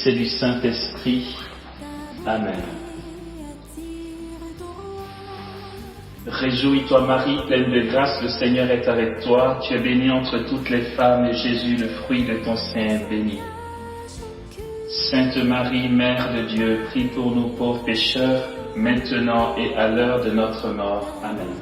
et du Saint-Esprit. Amen. Réjouis-toi Marie, pleine de grâce, le Seigneur est avec toi. Tu es bénie entre toutes les femmes et Jésus, le fruit de ton sein, est béni. Sainte Marie, Mère de Dieu, prie pour nous pauvres pécheurs, maintenant et à l'heure de notre mort. Amen.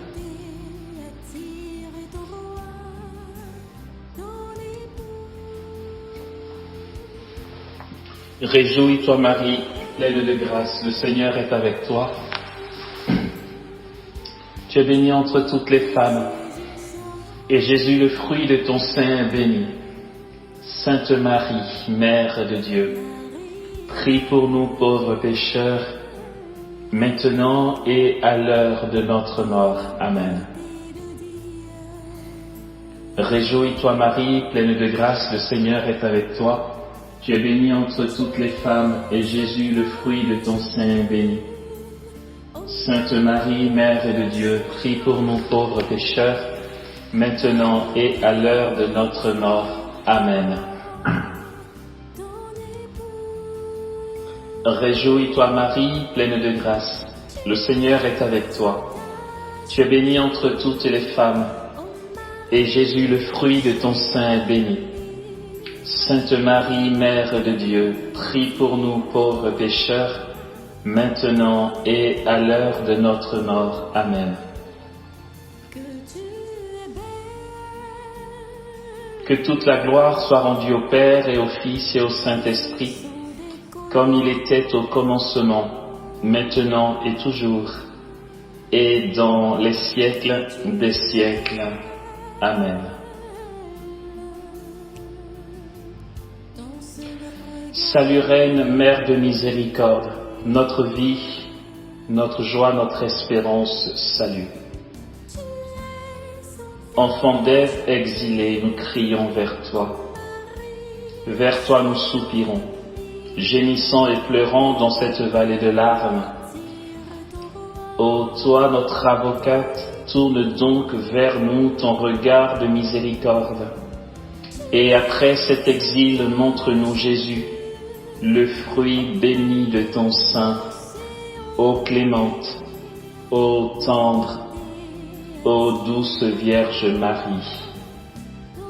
Réjouis-toi Marie, pleine de grâce, le Seigneur est avec toi. Tu es bénie entre toutes les femmes, et Jésus, le fruit de ton sein, est béni. Sainte Marie, Mère de Dieu, prie pour nous pauvres pécheurs, maintenant et à l'heure de notre mort. Amen. Réjouis-toi Marie, pleine de grâce, le Seigneur est avec toi. Tu es bénie entre toutes les femmes, et Jésus, le fruit de ton sein, est béni. Sainte Marie, Mère de Dieu, prie pour nous pauvres pécheurs, maintenant et à l'heure de notre mort. Amen. Réjouis-toi Marie, pleine de grâce, le Seigneur est avec toi. Tu es bénie entre toutes les femmes, et Jésus, le fruit de ton sein, est béni. Sainte Marie, Mère de Dieu, prie pour nous pauvres pécheurs, maintenant et à l'heure de notre mort. Amen. Que toute la gloire soit rendue au Père et au Fils et au Saint-Esprit, comme il était au commencement, maintenant et toujours, et dans les siècles des siècles. Amen. Salut Reine, Mère de miséricorde, notre vie, notre joie, notre espérance, salut. Enfants d'Ève exilés, nous crions vers toi. Vers toi nous soupirons, gémissant et pleurant dans cette vallée de larmes. Ô toi, notre avocate, tourne donc vers nous ton regard de miséricorde. Et après cet exil, montre-nous Jésus, le fruit béni de ton sein. Ô clémente, ô tendre, ô douce Vierge Marie.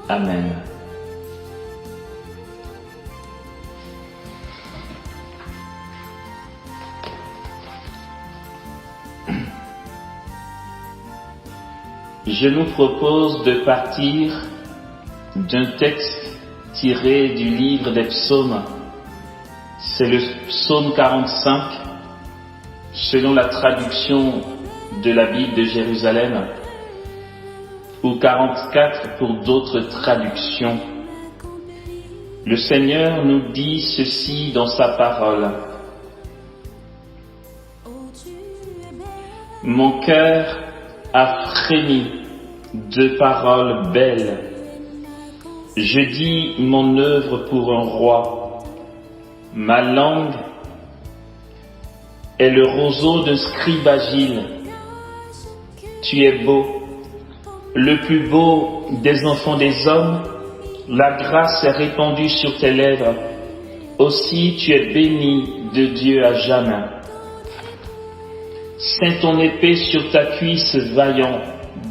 Amen. Je nous propose de partir d'un texte tiré du livre des psaumes. C'est le psaume 45, selon la traduction de la Bible de Jérusalem, ou 44 pour d'autres traductions. Le Seigneur nous dit ceci dans sa parole. Mon cœur a frémi de paroles belles. Je dis mon œuvre pour un roi. Ma langue est le roseau d'un scribe agile. Tu es beau, le plus beau des enfants des hommes. La grâce est répandue sur tes lèvres. Aussi tu es béni de Dieu à jamais. Ceins ton épée sur ta cuisse, vaillant,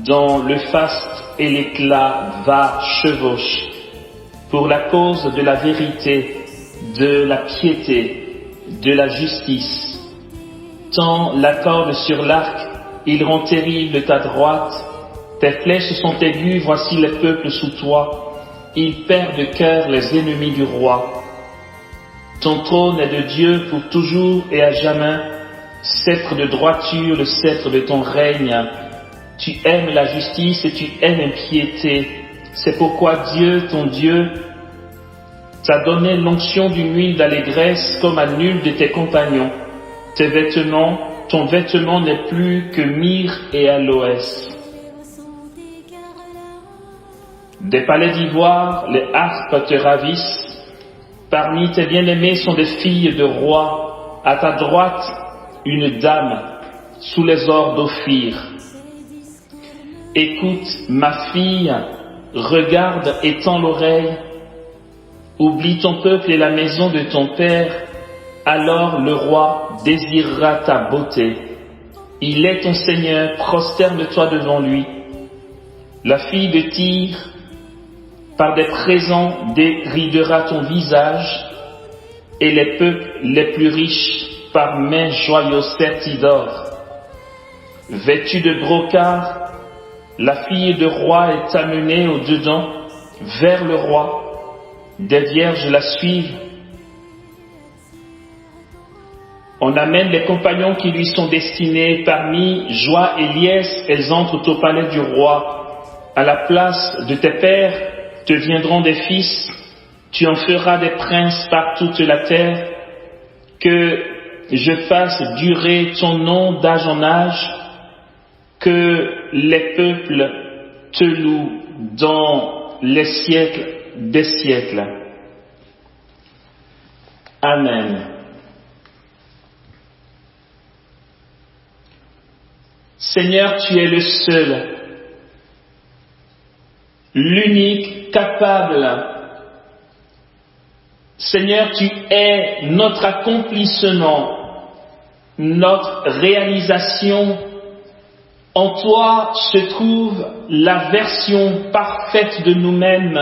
dans le faste et l'éclat, va, chevauche, pour la cause de la vérité, de la piété, de la justice. Tends la corde sur l'arc, il rend terrible ta droite. Tes flèches sont aiguës, voici les peuples sous toi. Ils perdent de cœur les ennemis du roi. Ton trône est de Dieu pour toujours et à jamais. Sceptre de droiture, le sceptre de ton règne. Tu aimes la justice et tu aimes l'impiété. C'est pourquoi Dieu, ton Dieu, t'a donné l'onction d'une huile d'allégresse comme à nul de tes compagnons. Tes vêtements, ton vêtement n'est plus que myrrhe et aloès. Des palais d'ivoire, les harpes te ravissent. Parmi tes bien-aimés sont des filles de rois. À ta droite, une dame, sous les ors d'Ophir. Écoute, ma fille, regarde et tends l'oreille. Oublie ton peuple et la maison de ton père, alors le roi désirera ta beauté. Il est ton Seigneur, prosterne-toi devant lui. La fille de Tyr, par des présents, déridera ton visage, et les peuples les plus riches, par mains joyeuses serties d'or. Vêtue de brocart, la fille de roi est amenée au-dedans, vers le roi. Des vierges la suivent. On amène les compagnons qui lui sont destinés. Parmi joie et liesse, elles entrent au palais du roi. À la place de tes pères te viendront des fils. Tu en feras des princes par toute la terre. Que je fasse durer ton nom d'âge en âge. Que les peuples te louent dans les siècles des siècles. Amen. Seigneur, tu es le seul, l'unique, capable. Seigneur, tu es notre accomplissement, notre réalisation. En toi se trouve la version parfaite de nous-mêmes,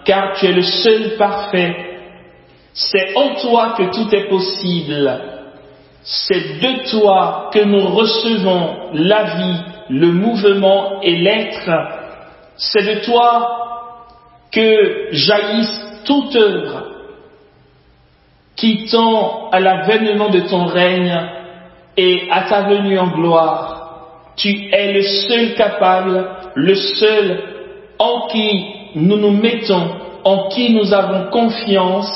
car tu es le seul parfait. C'est en toi que tout est possible. C'est de toi que nous recevons la vie, le mouvement et l'être. C'est de toi que jaillisse toute œuvre qui tend à l'avènement de ton règne et à ta venue en gloire. Tu es le seul capable, le seul en qui nous nous mettons, en qui nous avons confiance,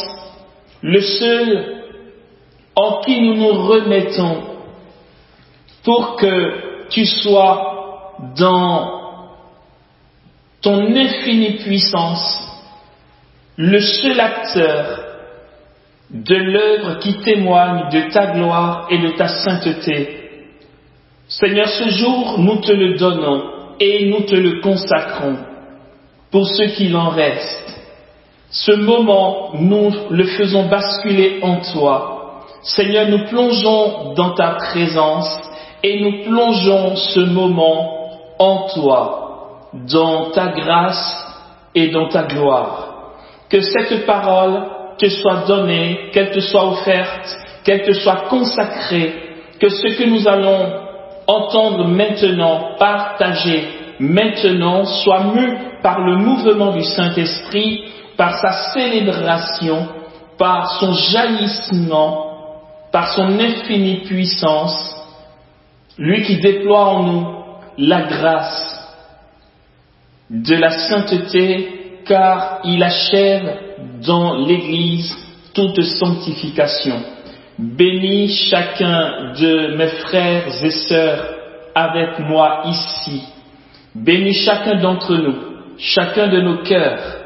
le seul en qui nous nous remettons, pour que tu sois dans ton infinie puissance, le seul acteur de l'œuvre qui témoigne de ta gloire et de ta sainteté. Seigneur, ce jour, nous te le donnons et nous te le consacrons pour ce qu'il en reste. Ce moment, nous le faisons basculer en toi. Seigneur, nous plongeons dans ta présence et nous plongeons ce moment en toi, dans ta grâce et dans ta gloire. Que cette parole te soit donnée, qu'elle te soit offerte, qu'elle te soit consacrée, que ce que nous allons entendre maintenant, partager maintenant, soit mu par le mouvement du Saint-Esprit, par sa célébration, par son jaillissement, par son infinie puissance, lui qui déploie en nous la grâce de la sainteté, car il achève dans l'Église toute sanctification. Bénis chacun de mes frères et sœurs avec moi ici. Bénis chacun d'entre nous, chacun de nos cœurs,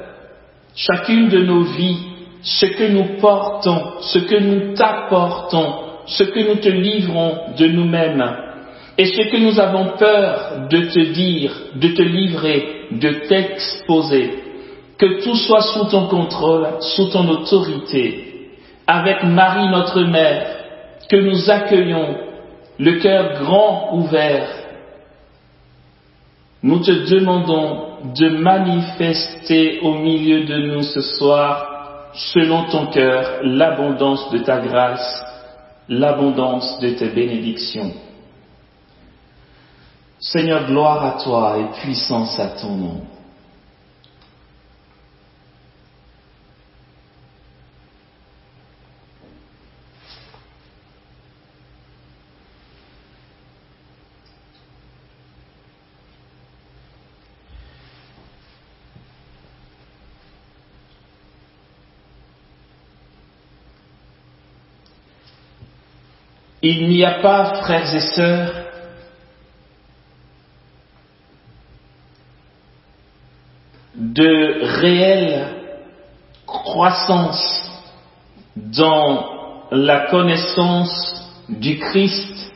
chacune de nos vies, ce que nous portons, ce que nous t'apportons, ce que nous te livrons de nous-mêmes, et ce que nous avons peur de te dire, de te livrer, de t'exposer. Que tout soit sous ton contrôle, sous ton autorité. Avec Marie notre Mère, que nous accueillons, le cœur grand ouvert, nous te demandons de manifester au milieu de nous ce soir, selon ton cœur, l'abondance de ta grâce, l'abondance de tes bénédictions. Seigneur, gloire à toi et puissance à ton nom. Il n'y a pas, frères et sœurs, de réelle croissance dans la connaissance du Christ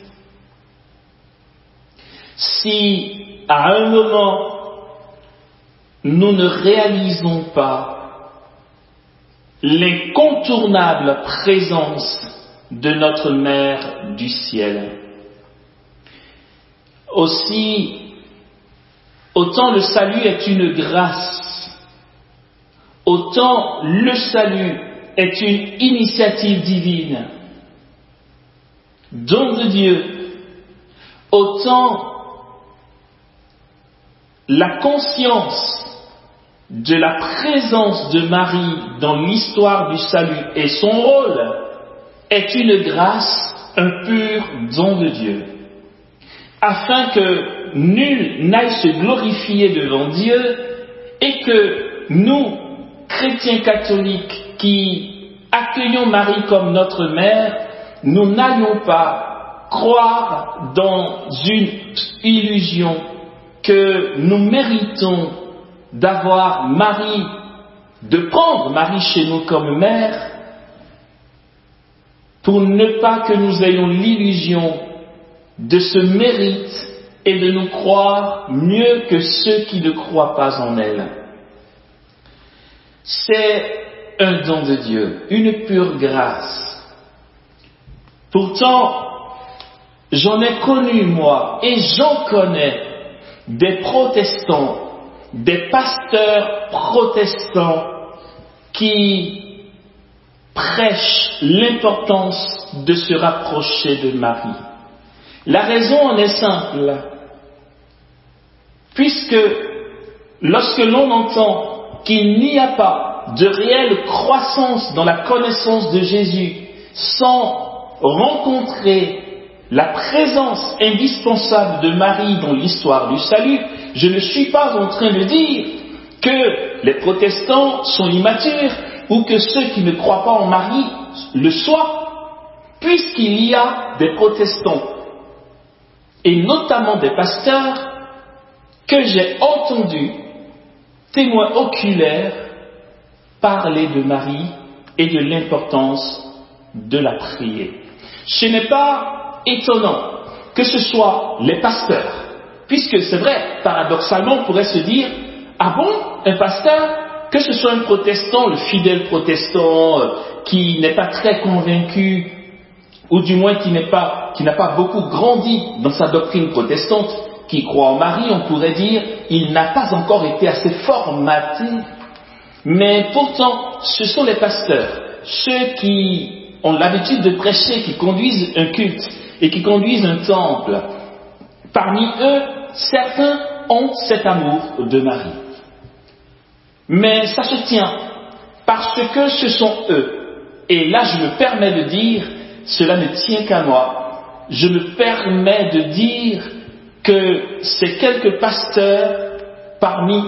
si à un moment nous ne réalisons pas l'incontournable présence de notre Mère du ciel. Aussi, autant le salut est une grâce, autant le salut est une initiative divine, don de Dieu, autant la conscience de la présence de Marie dans l'histoire du salut et son rôle est une grâce, un pur don de Dieu, afin que nul n'aille se glorifier devant Dieu et que nous, chrétiens catholiques qui accueillons Marie comme notre mère, nous n'allions pas croire dans une illusion que nous méritons d'avoir Marie, de prendre Marie chez nous comme mère, pour ne pas que nous ayons l'illusion de ce mérite et de nous croire mieux que ceux qui ne croient pas en elle. C'est un don de Dieu, une pure grâce. Pourtant, j'en ai connu moi, et j'en connais, des protestants, des pasteurs protestants qui prêchent l'importance de se rapprocher de Marie. La raison en est simple, puisque lorsque l'on entend qu'il n'y a pas de réelle croissance dans la connaissance de Jésus sans rencontrer la présence indispensable de Marie dans l'histoire du salut, je ne suis pas en train de dire que les protestants sont immatures ou que ceux qui ne croient pas en Marie le soient, puisqu'il y a des protestants, et notamment des pasteurs, que j'ai entendus, témoins oculaires, parler de Marie et de l'importance de la prier. Ce n'est pas étonnant que ce soit les pasteurs, puisque c'est vrai, paradoxalement, on pourrait se dire, ah bon, un pasteur, que ce soit un protestant, le fidèle protestant qui n'est pas très convaincu, ou du moins qui n'a pas beaucoup grandi dans sa doctrine protestante, qui croit en Marie, on pourrait dire, il n'a pas encore été assez formaté. Mais pourtant, ce sont les pasteurs, ceux qui ont l'habitude de prêcher, qui conduisent un culte et qui conduisent un temple. Parmi eux, certains ont cet amour de Marie. Mais ça se tient parce que ce sont eux. Et là, je me permets de dire, cela ne tient qu'à moi, je me permets de dire que ces quelques pasteurs, parmi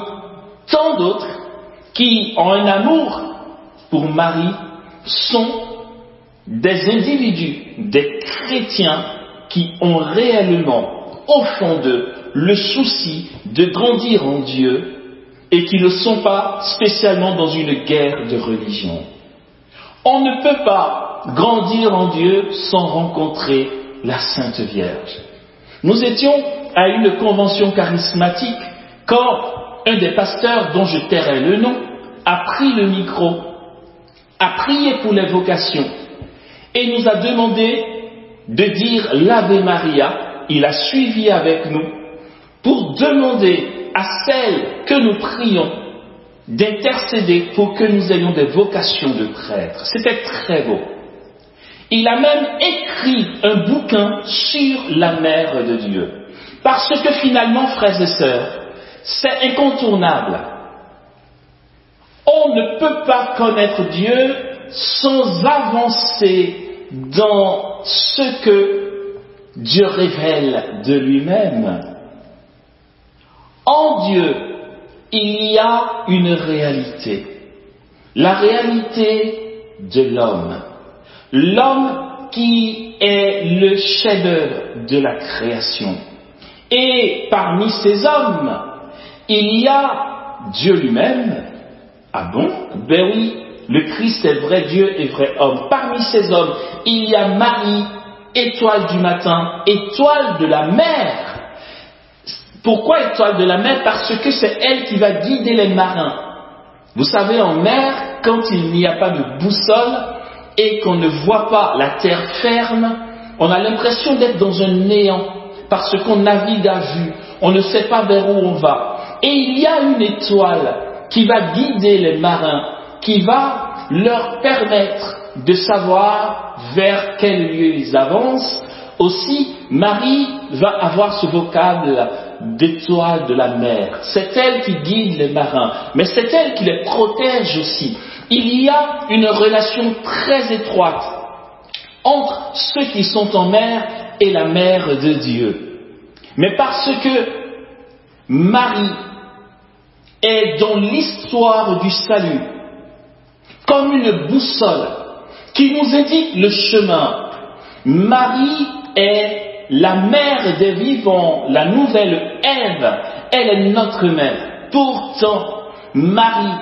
tant d'autres, qui ont un amour pour Marie, sont des individus, des chrétiens qui ont réellement, au fond d'eux, le souci de grandir en Dieu et qui ne sont pas spécialement dans une guerre de religion. On ne peut pas grandir en Dieu sans rencontrer la Sainte Vierge. Nous étions à une convention charismatique quand un des pasteurs, dont je tairai le nom, a pris le micro, a prié pour les vocations et nous a demandé de dire l'Ave Maria. Il a suivi avec nous pour demander à celles que nous prions d'intercéder pour que nous ayons des vocations de prêtres. C'était très beau. Il a même écrit un bouquin sur la Mère de Dieu. Parce que finalement, frères et sœurs, c'est incontournable. On ne peut pas connaître Dieu sans avancer dans ce que Dieu révèle de lui-même. En Dieu, il y a une réalité. La réalité de l'homme. L'homme qui est le chef-d'œuvre de la création. Et parmi ces hommes, il y a Dieu lui-même. Ah bon? Ben oui, le Christ est vrai Dieu et vrai homme. Parmi ces hommes, il y a Marie, étoile du matin, étoile de la mer. Pourquoi étoile de la mer? Parce que c'est elle qui va guider les marins. Vous savez, en mer, quand il n'y a pas de boussole et qu'on ne voit pas la terre ferme, on a l'impression d'être dans un néant parce qu'on navigue à vue, on ne sait pas vers où on va. Et il y a une étoile qui va guider les marins, qui va leur permettre de savoir vers quel lieu ils avancent. Aussi, Marie va avoir ce vocable d'étoile de la mer. C'est elle qui guide les marins, mais c'est elle qui les protège aussi. Il y a une relation très étroite entre ceux qui sont en mer et la mère de Dieu. Mais parce que Marie est dans l'histoire du salut, comme une boussole qui nous indique le chemin, Marie est la mère des vivants, la nouvelle Ève, elle est notre mère. Pourtant, Marie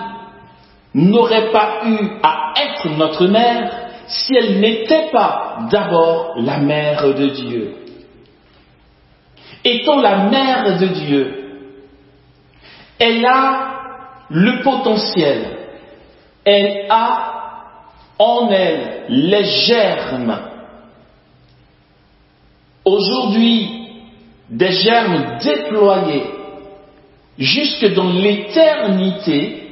n'aurait pas eu à être notre mère si elle n'était pas d'abord la mère de Dieu. Étant la mère de Dieu, elle a le potentiel, elle a en elle les germes. Aujourd'hui, des germes déployés jusque dans l'éternité,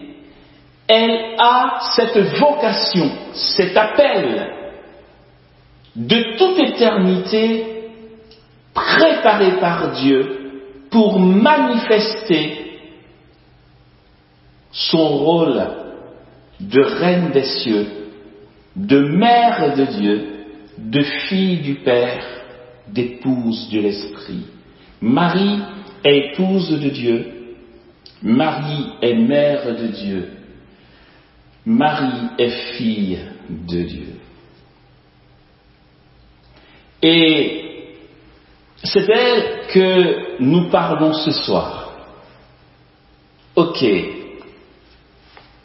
elle a cette vocation, cet appel de toute éternité préparé par Dieu pour manifester son rôle de reine des cieux, de mère de Dieu, de fille du Père, d'épouse de l'Esprit. Marie est épouse de Dieu, Marie est mère de Dieu, Marie est fille de Dieu. Et c'est d'elle que nous parlons ce soir. Ok.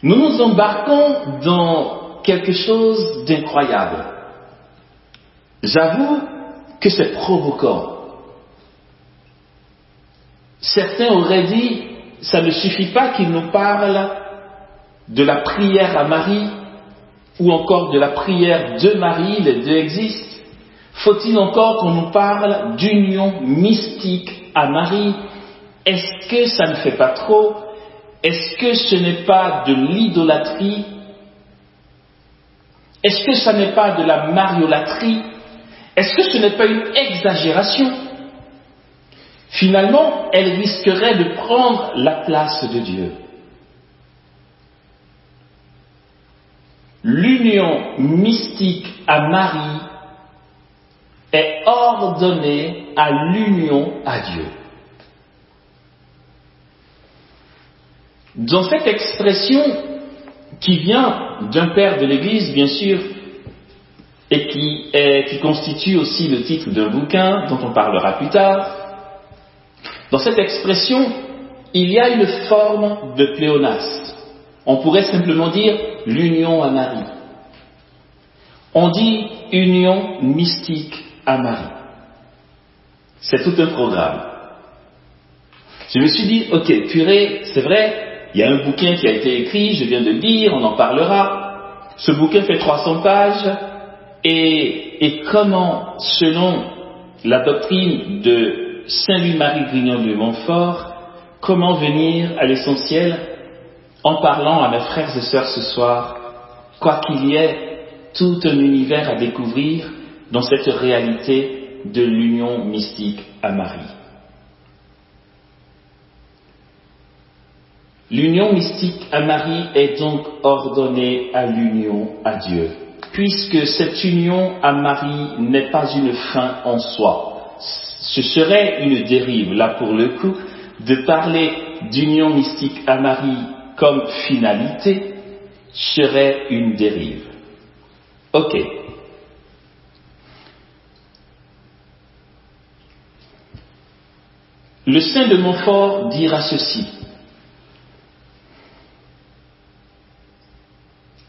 Nous nous embarquons dans quelque chose d'incroyable. J'avoue que c'est provoquant. Certains auraient dit, ça ne suffit pas qu'il nous parle de la prière à Marie ou encore de la prière de Marie, les deux existent. Faut-il encore qu'on nous parle d'union mystique à Marie? Est-ce que ça ne fait pas trop? Est-ce que ce n'est pas de l'idolâtrie? Est-ce que ça n'est pas de la mariolatrie? Est-ce que ce n'est pas une exagération? Finalement, elle risquerait de prendre la place de Dieu. L'union mystique à Marie est ordonnée à l'union à Dieu. Dans cette expression qui vient d'un père de l'Église, bien sûr, et qui constitue aussi le titre d'un bouquin dont on parlera plus tard, dans cette expression, il y a une forme de pléonasme. On pourrait simplement dire l'union à Marie. On dit union mystique à Marie. C'est tout un programme. Je me suis dit, ok, purée, c'est vrai, il y a un bouquin qui a été écrit, je viens de le dire, on en parlera. Ce bouquin fait 300 pages, et comment, selon la doctrine de Saint Louis-Marie Grignon de Montfort, comment venir à l'essentiel en parlant à mes frères et sœurs ce soir, quoi qu'il y ait tout un univers à découvrir dans cette réalité de l'union mystique à Marie. L'union mystique à Marie est donc ordonnée à l'union à Dieu, puisque cette union à Marie n'est pas une fin en soi. Ce serait une dérive, là pour le coup, de parler d'union mystique à Marie comme finalité, serait une dérive. Ok. Le saint de Montfort dira ceci.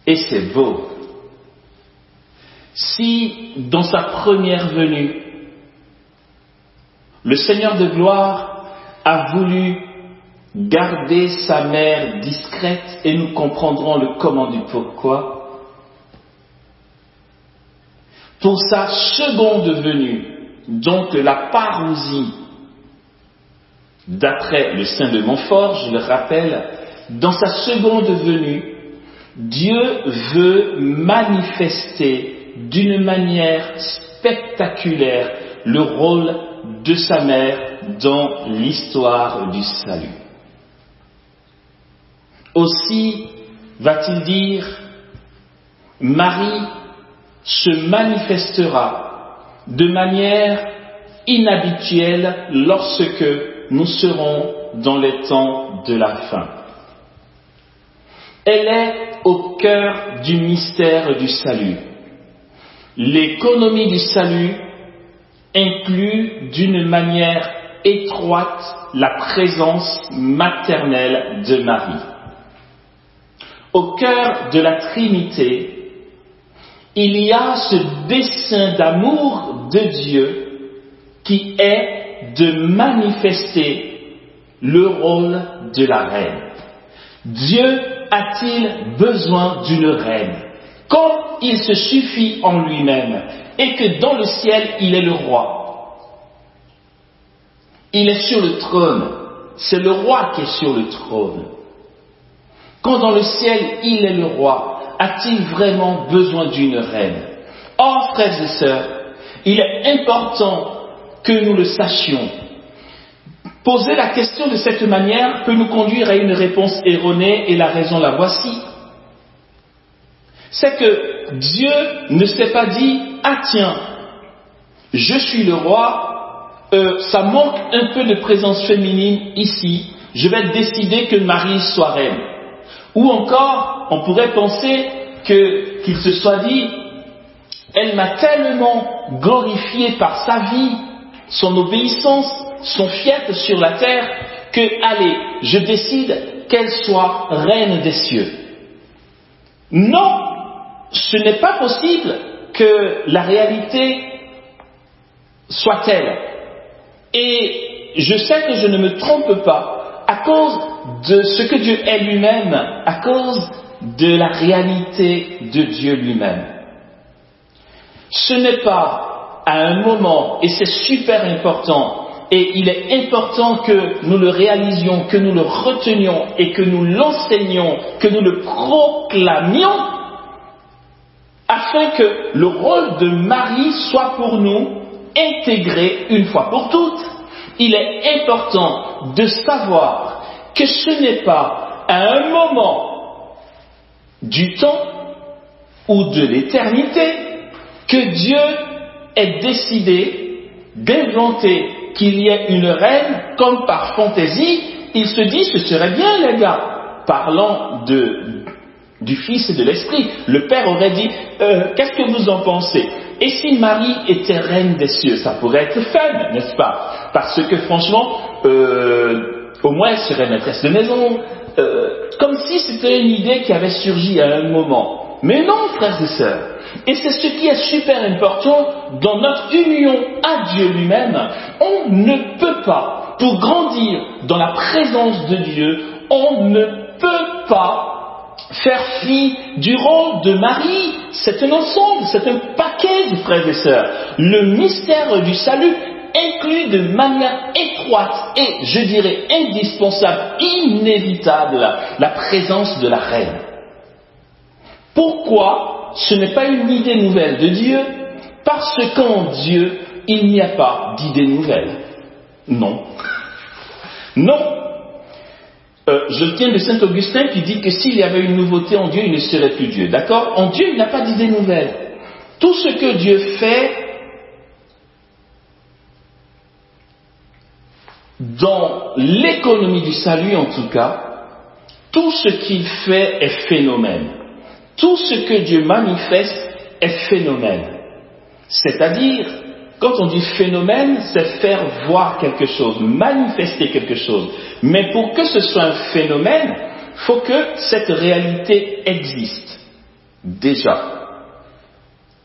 Et c'est beau. Si, dans sa première venue, le Seigneur de gloire a voulu garder sa mère discrète et nous comprendrons le comment du pourquoi. Pour sa seconde venue, donc la parousie, d'après le saint de Montfort, je le rappelle, dans sa seconde venue, Dieu veut manifester d'une manière spectaculaire le rôle de sa mère dans l'histoire du salut. Aussi va-t-il dire, Marie se manifestera de manière inhabituelle lorsque nous serons dans les temps de la fin. Elle est au cœur du mystère du salut. L'économie du salut inclut d'une manière étroite la présence maternelle de Marie. Au cœur de la Trinité, il y a ce dessein d'amour de Dieu qui est de manifester le rôle de la reine. Dieu a-t-il besoin d'une reine? Comme il se suffit en lui-même et que dans le ciel, il est le roi. Il est sur le trône. C'est le roi qui est sur le trône. Quand dans le ciel, il est le roi, a-t-il vraiment besoin d'une reine? Or, frères et sœurs, il est important que nous le sachions. Poser la question de cette manière peut nous conduire à une réponse erronée et la raison la voici. C'est que Dieu ne s'est pas dit « Ah tiens, je suis le roi, ça manque un peu de présence féminine ici, je vais décider que Marie soit reine. » Ou encore, on pourrait penser qu'il se soit dit « Elle m'a tellement glorifié par sa vie, son obéissance, son fiat sur la terre, que, allez, je décide qu'elle soit reine des cieux. » Non, ce n'est pas possible que la réalité soit telle. Et je sais que je ne me trompe pas à cause de ce que Dieu est lui-même, à cause de la réalité de Dieu lui-même. Ce n'est pas à un moment, et c'est super important, et il est important que nous le réalisions, que nous le retenions et que nous l'enseignions, que nous le proclamions, afin que le rôle de Marie soit pour nous intégré une fois pour toutes. Il est important de savoir que ce n'est pas à un moment du temps ou de l'éternité que Dieu ait décidé d'inventer qu'il y ait une reine comme par fantaisie. Il se dit ce serait bien les gars, parlant du Fils et de l'Esprit. Le Père aurait dit qu'est-ce que vous en pensez? Et si Marie était reine des cieux, ça pourrait être fun, n'est-ce pas? Parce que franchement, au moins elle serait maîtresse de maison, comme si c'était une idée qui avait surgi à un moment. Mais non, frères et sœurs. Et c'est ce qui est super important dans notre union à Dieu lui-même. On ne peut pas, pour grandir dans la présence de Dieu, on ne peut pas faire fi du rôle de Marie. C'est un ensemble, c'est un paquet, frères et sœurs. Le mystère du salut inclut de manière étroite et, je dirais, indispensable, inévitable, la présence de la reine. Pourquoi ce n'est pas une idée nouvelle de Dieu? Parce qu'en Dieu, il n'y a pas d'idée nouvelle. Non. Non. Je tiens de Saint Augustin qui dit que s'il y avait une nouveauté en Dieu, il ne serait plus Dieu. D'accord? En Dieu, il n'a pas d'idée nouvelle. Tout ce que Dieu fait dans l'économie du salut, en tout cas, tout ce qu'il fait est phénomène. Tout ce que Dieu manifeste est phénomène. C'est-à-dire, quand on dit phénomène, c'est faire voir quelque chose, manifester quelque chose. Mais pour que ce soit un phénomène, il faut que cette réalité existe déjà.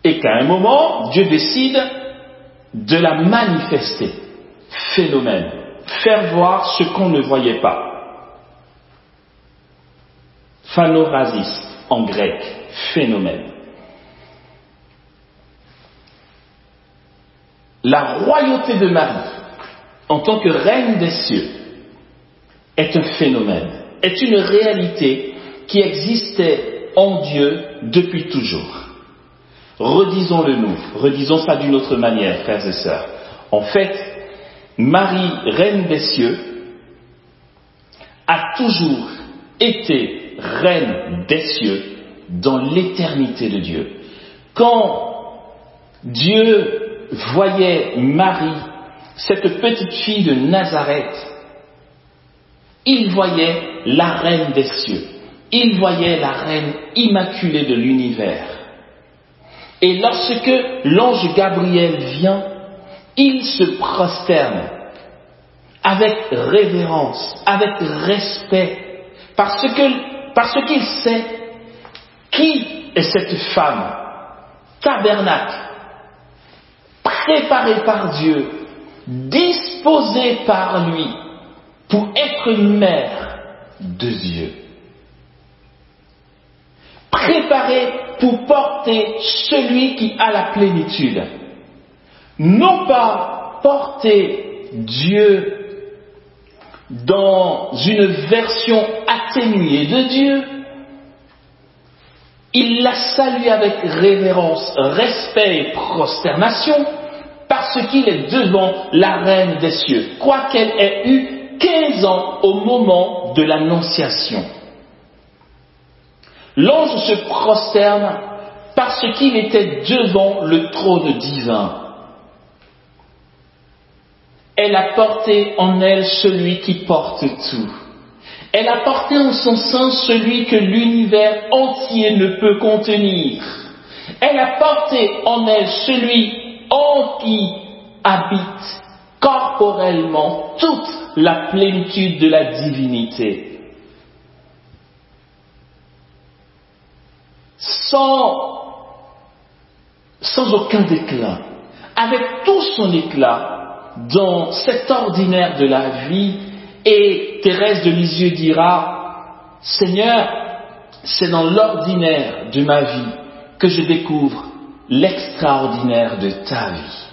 Et qu'à un moment, Dieu décide de la manifester. Phénomène. Faire voir ce qu'on ne voyait pas. Phanorasis en grec, phénomène. La royauté de Marie, en tant que reine des cieux, est un phénomène, est une réalité qui existait en Dieu depuis toujours. Redisons-le nous, redisons ça d'une autre manière, frères et sœurs. En fait, Marie, reine des cieux, a toujours été reine des cieux dans l'éternité de Dieu. Quand Dieu voyait Marie, cette petite fille de Nazareth, il voyait la reine des cieux, il voyait la reine immaculée de l'univers. Et lorsque l'ange Gabriel vient, il se prosterne avec révérence, avec respect, parce qu'il sait qui est cette femme, tabernacle, préparée par Dieu, disposée par lui pour être mère de Dieu, préparée pour porter celui qui a la plénitude, non pas porter Dieu dans une version atténuée de Dieu. Il la salue avec révérence, respect et prosternation parce qu'il est devant la reine des cieux, quoiqu'elle ait eu 15 ans au moment de l'annonciation. L'ange se prosterne parce qu'il était devant le trône divin. Elle a porté en elle celui qui porte tout. Elle a porté en son sein celui que l'univers entier ne peut contenir. Elle a porté en elle celui en qui habite corporellement toute la plénitude de la divinité. Sans aucun déclin, avec tout son éclat, dans cet ordinaire de la vie, et Thérèse de Lisieux dira, Seigneur, c'est dans l'ordinaire de ma vie que je découvre l'extraordinaire de ta vie.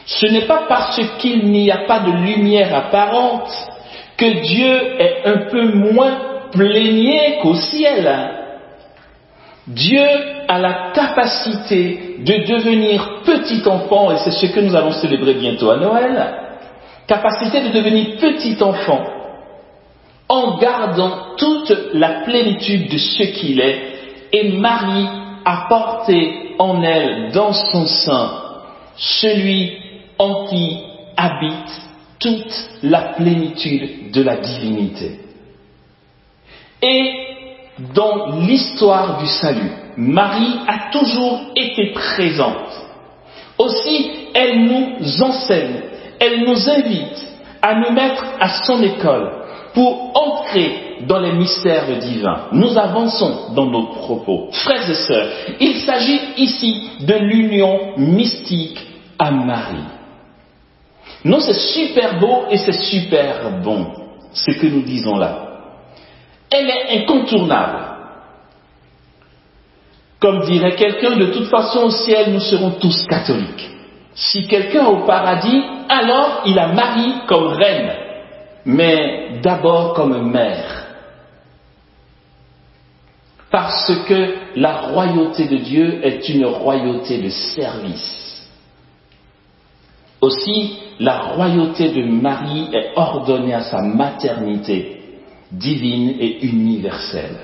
Ce n'est pas parce qu'il n'y a pas de lumière apparente que Dieu est un peu moins plénier qu'au ciel. Dieu a la capacité de devenir petit enfant, et c'est ce que nous allons célébrer bientôt à Noël, capacité de devenir petit enfant, en gardant toute la plénitude de ce qu'il est, et Marie a porté en elle, dans son sein, celui en qui habite toute la plénitude de la divinité. Et dans l'histoire du salut, Marie a toujours été présente. Aussi, elle nous enseigne, elle nous invite à nous mettre à son école pour entrer dans les mystères divins. Nous avançons dans nos propos. Frères et sœurs, il s'agit ici de l'union mystique à Marie. Non, c'est super beau et c'est super bon, ce que nous disons là. Elle est incontournable. Comme dirait quelqu'un, de toute façon au ciel, nous serons tous catholiques. Si quelqu'un est au paradis, alors il a Marie comme reine, mais d'abord comme mère. Parce que la royauté de Dieu est une royauté de service. Aussi, la royauté de Marie est ordonnée à sa maternité divine et universelle.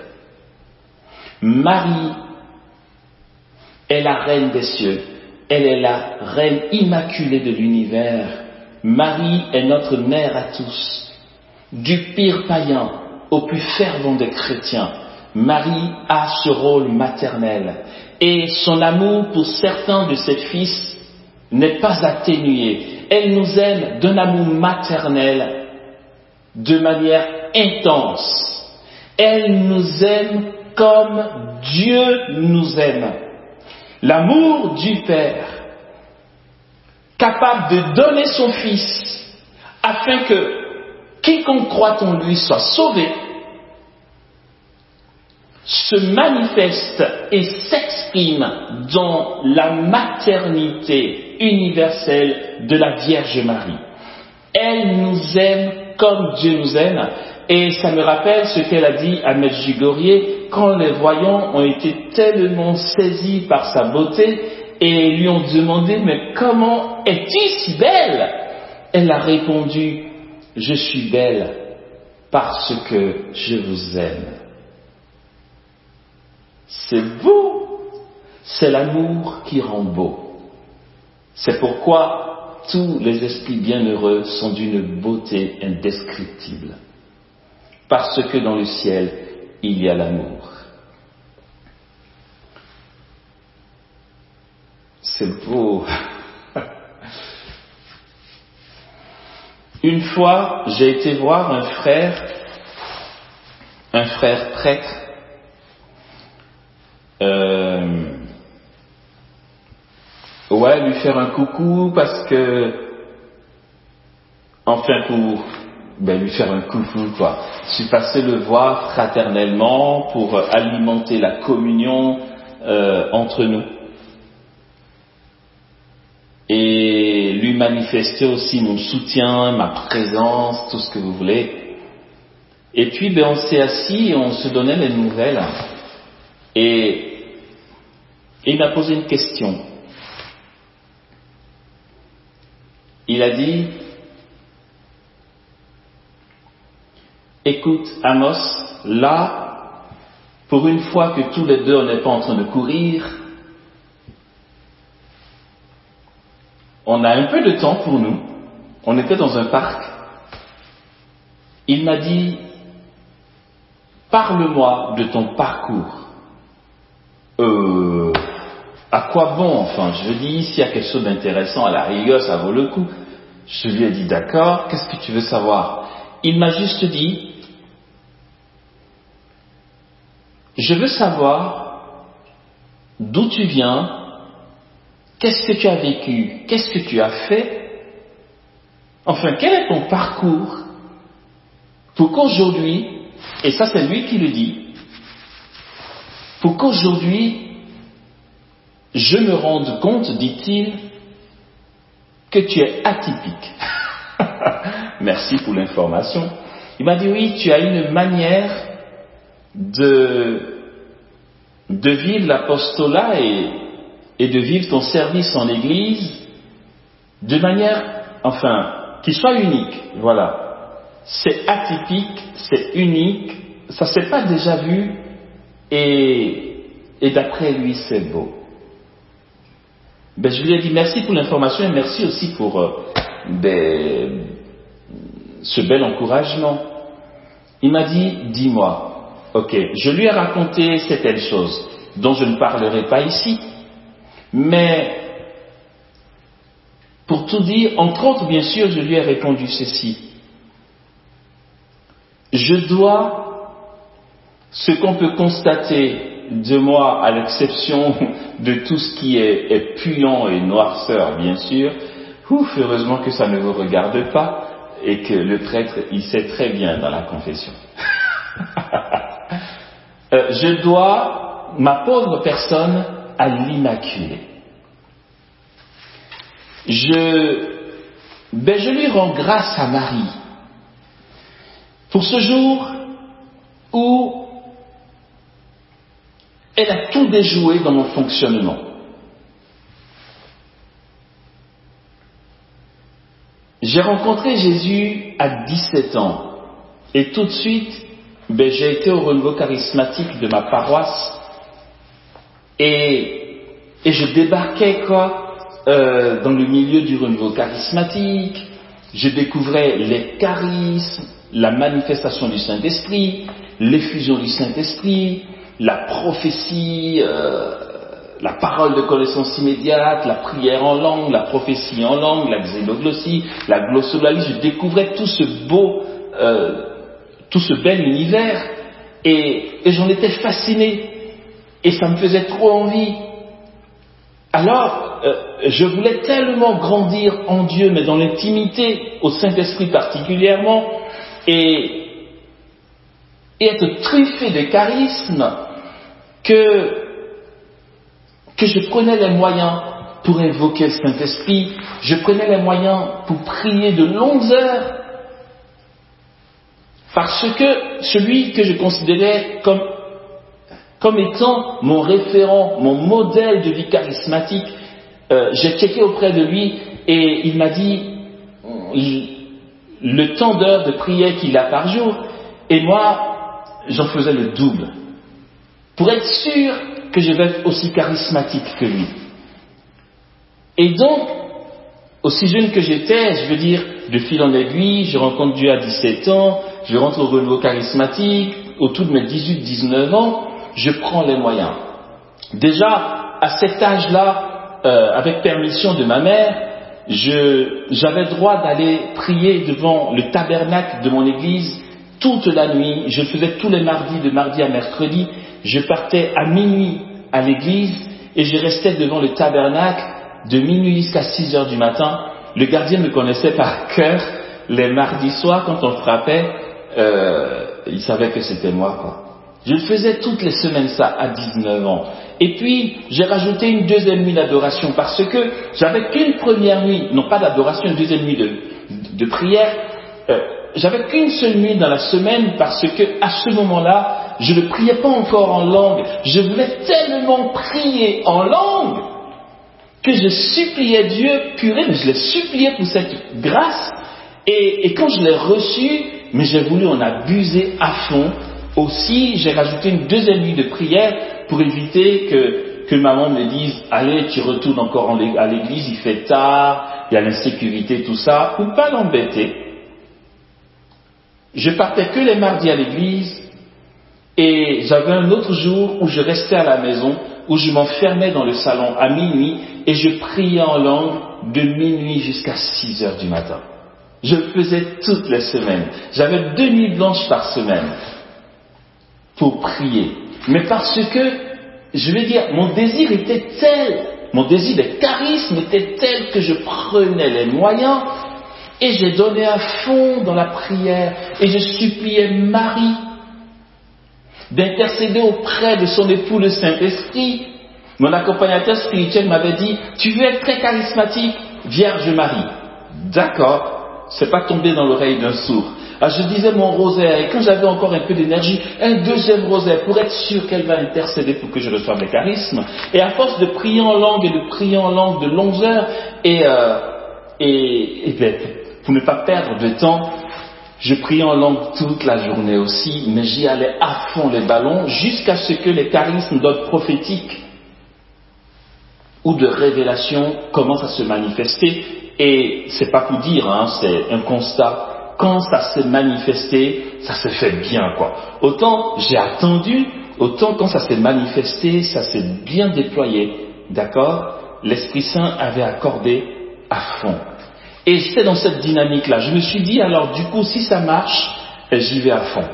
Marie est la reine des cieux, elle est la reine immaculée de l'univers. Marie est notre mère à tous, du pire païen au plus fervent des chrétiens. Marie a ce rôle maternel et son amour pour certains de ses fils n'est pas atténué. Elle nous aime d'un amour maternel de manière intense. Elle nous aime comme Dieu nous aime. L'amour du Père, capable de donner son Fils afin que quiconque croit en lui soit sauvé, se manifeste et s'exprime dans la maternité universelle de la Vierge Marie. Elle nous aime comme Dieu nous aime, et ça me rappelle ce qu'elle a dit à Medjugorje quand les voyants ont été tellement saisis par sa beauté et lui ont demandé « Mais comment es-tu si belle ?» Elle a répondu « Je suis belle parce que je vous aime. » C'est beau, c'est l'amour qui rend beau. C'est pourquoi tous les esprits bienheureux sont d'une beauté indescriptible. Parce que dans le ciel, il y a l'amour. C'est beau. Une fois, j'ai été voir un frère prêtre, lui faire un coucou parce que, lui faire un coucou quoi. Je suis passé le voir fraternellement pour alimenter la communion entre nous. Et lui manifester aussi mon soutien, ma présence, tout ce que vous voulez. Et puis on s'est assis et on se donnait les nouvelles. Et il m'a posé une question. Il a dit, écoute Amos, là, pour une fois que tous les deux on n'est pas en train de courir, on a un peu de temps pour nous. On était dans un parc. Il m'a dit, parle-moi de ton parcours. À quoi bon, enfin, je dis, s'il y a quelque chose d'intéressant, à la rigueur, ça vaut le coup. Je lui ai dit, d'accord, qu'est-ce que tu veux savoir? Il m'a juste dit, je veux savoir d'où tu viens, qu'est-ce que tu as vécu, qu'est-ce que tu as fait, enfin, quel est ton parcours pour qu'aujourd'hui, et ça c'est lui qui le dit, pour qu'aujourd'hui, je me rende compte, dit-il, que tu es atypique. Merci pour l'information. Il m'a dit, oui, tu as une manière de vivre l'apostolat et de vivre ton service en Église de manière, qui soit unique. Voilà. C'est atypique, c'est unique, ça s'est pas déjà vu et d'après lui, c'est beau. Je lui ai dit merci pour l'information et merci aussi pour ce bel encouragement. Il m'a dit, dis-moi, ok, je lui ai raconté certaines choses dont je ne parlerai pas ici, mais pour tout dire, entre autres, bien sûr, je lui ai répondu ceci. Je dois, ce qu'on peut constater de moi, à l'exception de tout ce qui est puant et noirceur, bien sûr, heureusement que ça ne vous regarde pas et que le prêtre, il sait très bien dans la confession. Je dois, ma pauvre personne, à l'Immaculée. Je lui rends grâce à Marie pour ce jour où elle a tout déjoué dans mon fonctionnement. J'ai rencontré Jésus à 17 ans et tout de suite, j'ai été au renouveau charismatique de ma paroisse et je débarquais dans le milieu du renouveau charismatique, je découvrais les charismes, la manifestation du Saint-Esprit, l'effusion du Saint-Esprit, la prophétie, la parole de connaissance immédiate, la prière en langue, la prophétie en langue, la xénoglossie, la glossolalie. Je découvrais tout ce bel univers et j'en étais fasciné et ça me faisait trop envie. Alors, je voulais tellement grandir en Dieu, mais dans l'intimité, au Saint-Esprit particulièrement, et être truffé de charisme, que je prenais les moyens pour invoquer le Saint-Esprit, je prenais les moyens pour prier de longues heures, parce que celui que je considérais comme étant mon référent, mon modèle de vie charismatique, j'ai checké auprès de lui et il m'a dit le temps d'heures de prière qu'il a par jour, et moi, j'en faisais le double, pour être sûr que je vais être aussi charismatique que lui. Et donc, aussi jeune que j'étais, je veux dire, de fil en aiguille, je rencontre Dieu à 17 ans, je rentre au renouveau charismatique, autour de mes 18-19 ans, je prends les moyens. Déjà, à cet âge-là, avec permission de ma mère, j'avais droit d'aller prier devant le tabernacle de mon église toute la nuit. Je le faisais tous les mardis, de mardi à mercredi. Je partais à minuit à l'église et je restais devant le tabernacle de minuit jusqu'à 6 heures du matin. Le gardien me connaissait par cœur. Les mardis soirs, quand on frappait, il savait que c'était moi, quoi. Je le faisais toutes les semaines, ça, à 19 ans. Et puis, j'ai rajouté une deuxième nuit d'adoration parce que j'avais qu'une première nuit, non pas d'adoration, une deuxième nuit de prière. J'avais qu'une seule nuit dans la semaine parce que à ce moment-là, je ne priais pas encore en langue. Je voulais tellement prier en langue que je suppliais Dieu, purée, mais je l'ai supplié pour cette grâce. Et quand je l'ai reçu, mais j'ai voulu en abuser à fond. Aussi, j'ai rajouté une deuxième nuit de prière pour éviter que maman me dise « Allez, tu retournes encore à l'église, il fait tard, il y a l'insécurité, tout ça », pour pas l'embêter. Je partais que les mardis à l'église et j'avais un autre jour où je restais à la maison, où je m'enfermais dans le salon à minuit et je priais en langue de minuit jusqu'à 6 heures du matin. Je le faisais toutes les semaines. J'avais 2 nuits blanches par semaine pour prier. Mais parce que, je vais dire, mon désir était tel, mon désir de charisme était tel que je prenais les moyens et j'ai donné à fond dans la prière et je suppliais Marie d'intercéder auprès de son époux le Saint-Esprit. Mon accompagnateur spirituel m'avait dit « Tu veux être très charismatique, Vierge Marie ». D'accord, c'est pas tombé dans l'oreille d'un sourd. Alors je disais mon rosaire, et quand j'avais encore un peu d'énergie, un deuxième rosaire, pour être sûr qu'elle va intercéder pour que je reçoive les charismes. Et à force de prier en langue et de prier en langue de longues heures, et bien, pour ne pas perdre de temps, je priais en langue toute la journée aussi, mais j'y allais à fond les ballons, jusqu'à ce que les charismes d'ordre prophétique ou de révélation commencent à se manifester. Et c'est pas pour dire, hein, c'est un constat. Quand ça s'est manifesté, ça s'est fait bien, quoi. Autant j'ai attendu, autant quand ça s'est manifesté, ça s'est bien déployé, d'accord? L'Esprit Saint avait accordé à fond. Et j'étais dans cette dynamique-là. Je me suis dit, alors du coup, si ça marche, j'y vais à fond.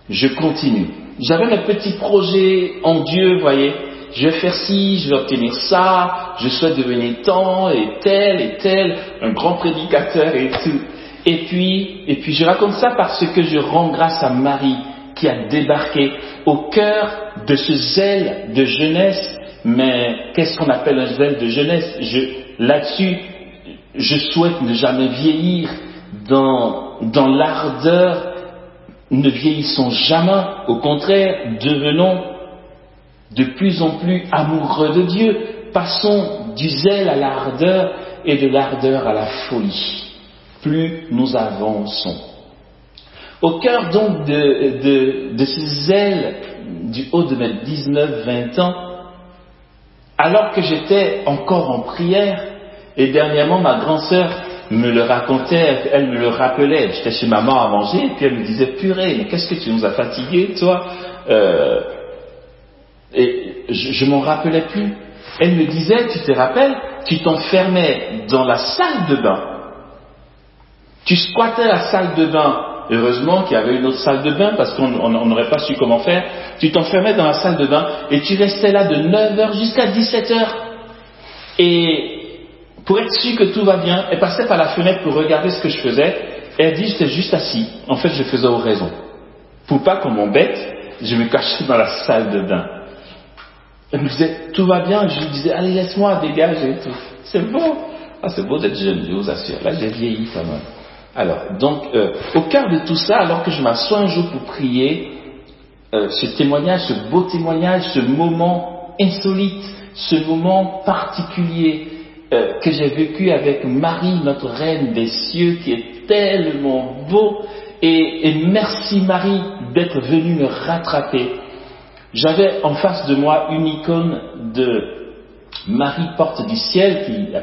Je continue. J'avais mes petits projets en Dieu, vous voyez. Je vais faire ci, je vais obtenir ça, je souhaite devenir tant et tel, un grand prédicateur et tout. Et puis je raconte ça parce que je rends grâce à Marie qui a débarqué au cœur de ce zèle de jeunesse. Mais qu'est-ce qu'on appelle un zèle de jeunesse? Là-dessus, je souhaite ne jamais vieillir dans l'ardeur. Ne vieillissons jamais. Au contraire, devenons de plus en plus amoureux de Dieu. Passons du zèle à l'ardeur et de l'ardeur à la folie. Plus nous avançons. Au cœur donc de ce zèle du haut de mes 19-20 ans, alors que j'étais encore en prière, et dernièrement ma grande sœur me le racontait, elle me le rappelait, j'étais chez maman à manger, et puis elle me disait « Purée, mais qu'est-ce que tu nous as fatigués, toi ?» Et je m'en rappelais plus. Elle me disait, tu te rappelles, tu t'enfermais dans la salle de bain. Tu squattais la salle de bain. Heureusement qu'il y avait une autre salle de bain parce qu'on n'aurait pas su comment faire. Tu t'enfermais dans la salle de bain et tu restais là de 9h jusqu'à 17h. Et pour être sûr que tout va bien, elle passait par la fenêtre pour regarder ce que je faisais. Et elle dit, j'étais juste assis. En fait, je faisais oraison. Pour pas qu'on m'embête, je me cachais dans la salle de bain. Elle me disait, tout va bien. Je lui disais, allez, laisse-moi, dégage et tout. C'est beau. Ah, c'est beau d'être jeune, je vous assure. Là, j'ai vieilli quand même. Alors, donc, au cœur de tout ça, alors que je m'assois un jour pour prier, ce témoignage, ce beau témoignage, ce moment insolite, ce moment particulier que j'ai vécu avec Marie, notre reine des cieux, qui est tellement beau, et merci Marie d'être venue me rattraper. J'avais en face de moi une icône de Marie porte du ciel qui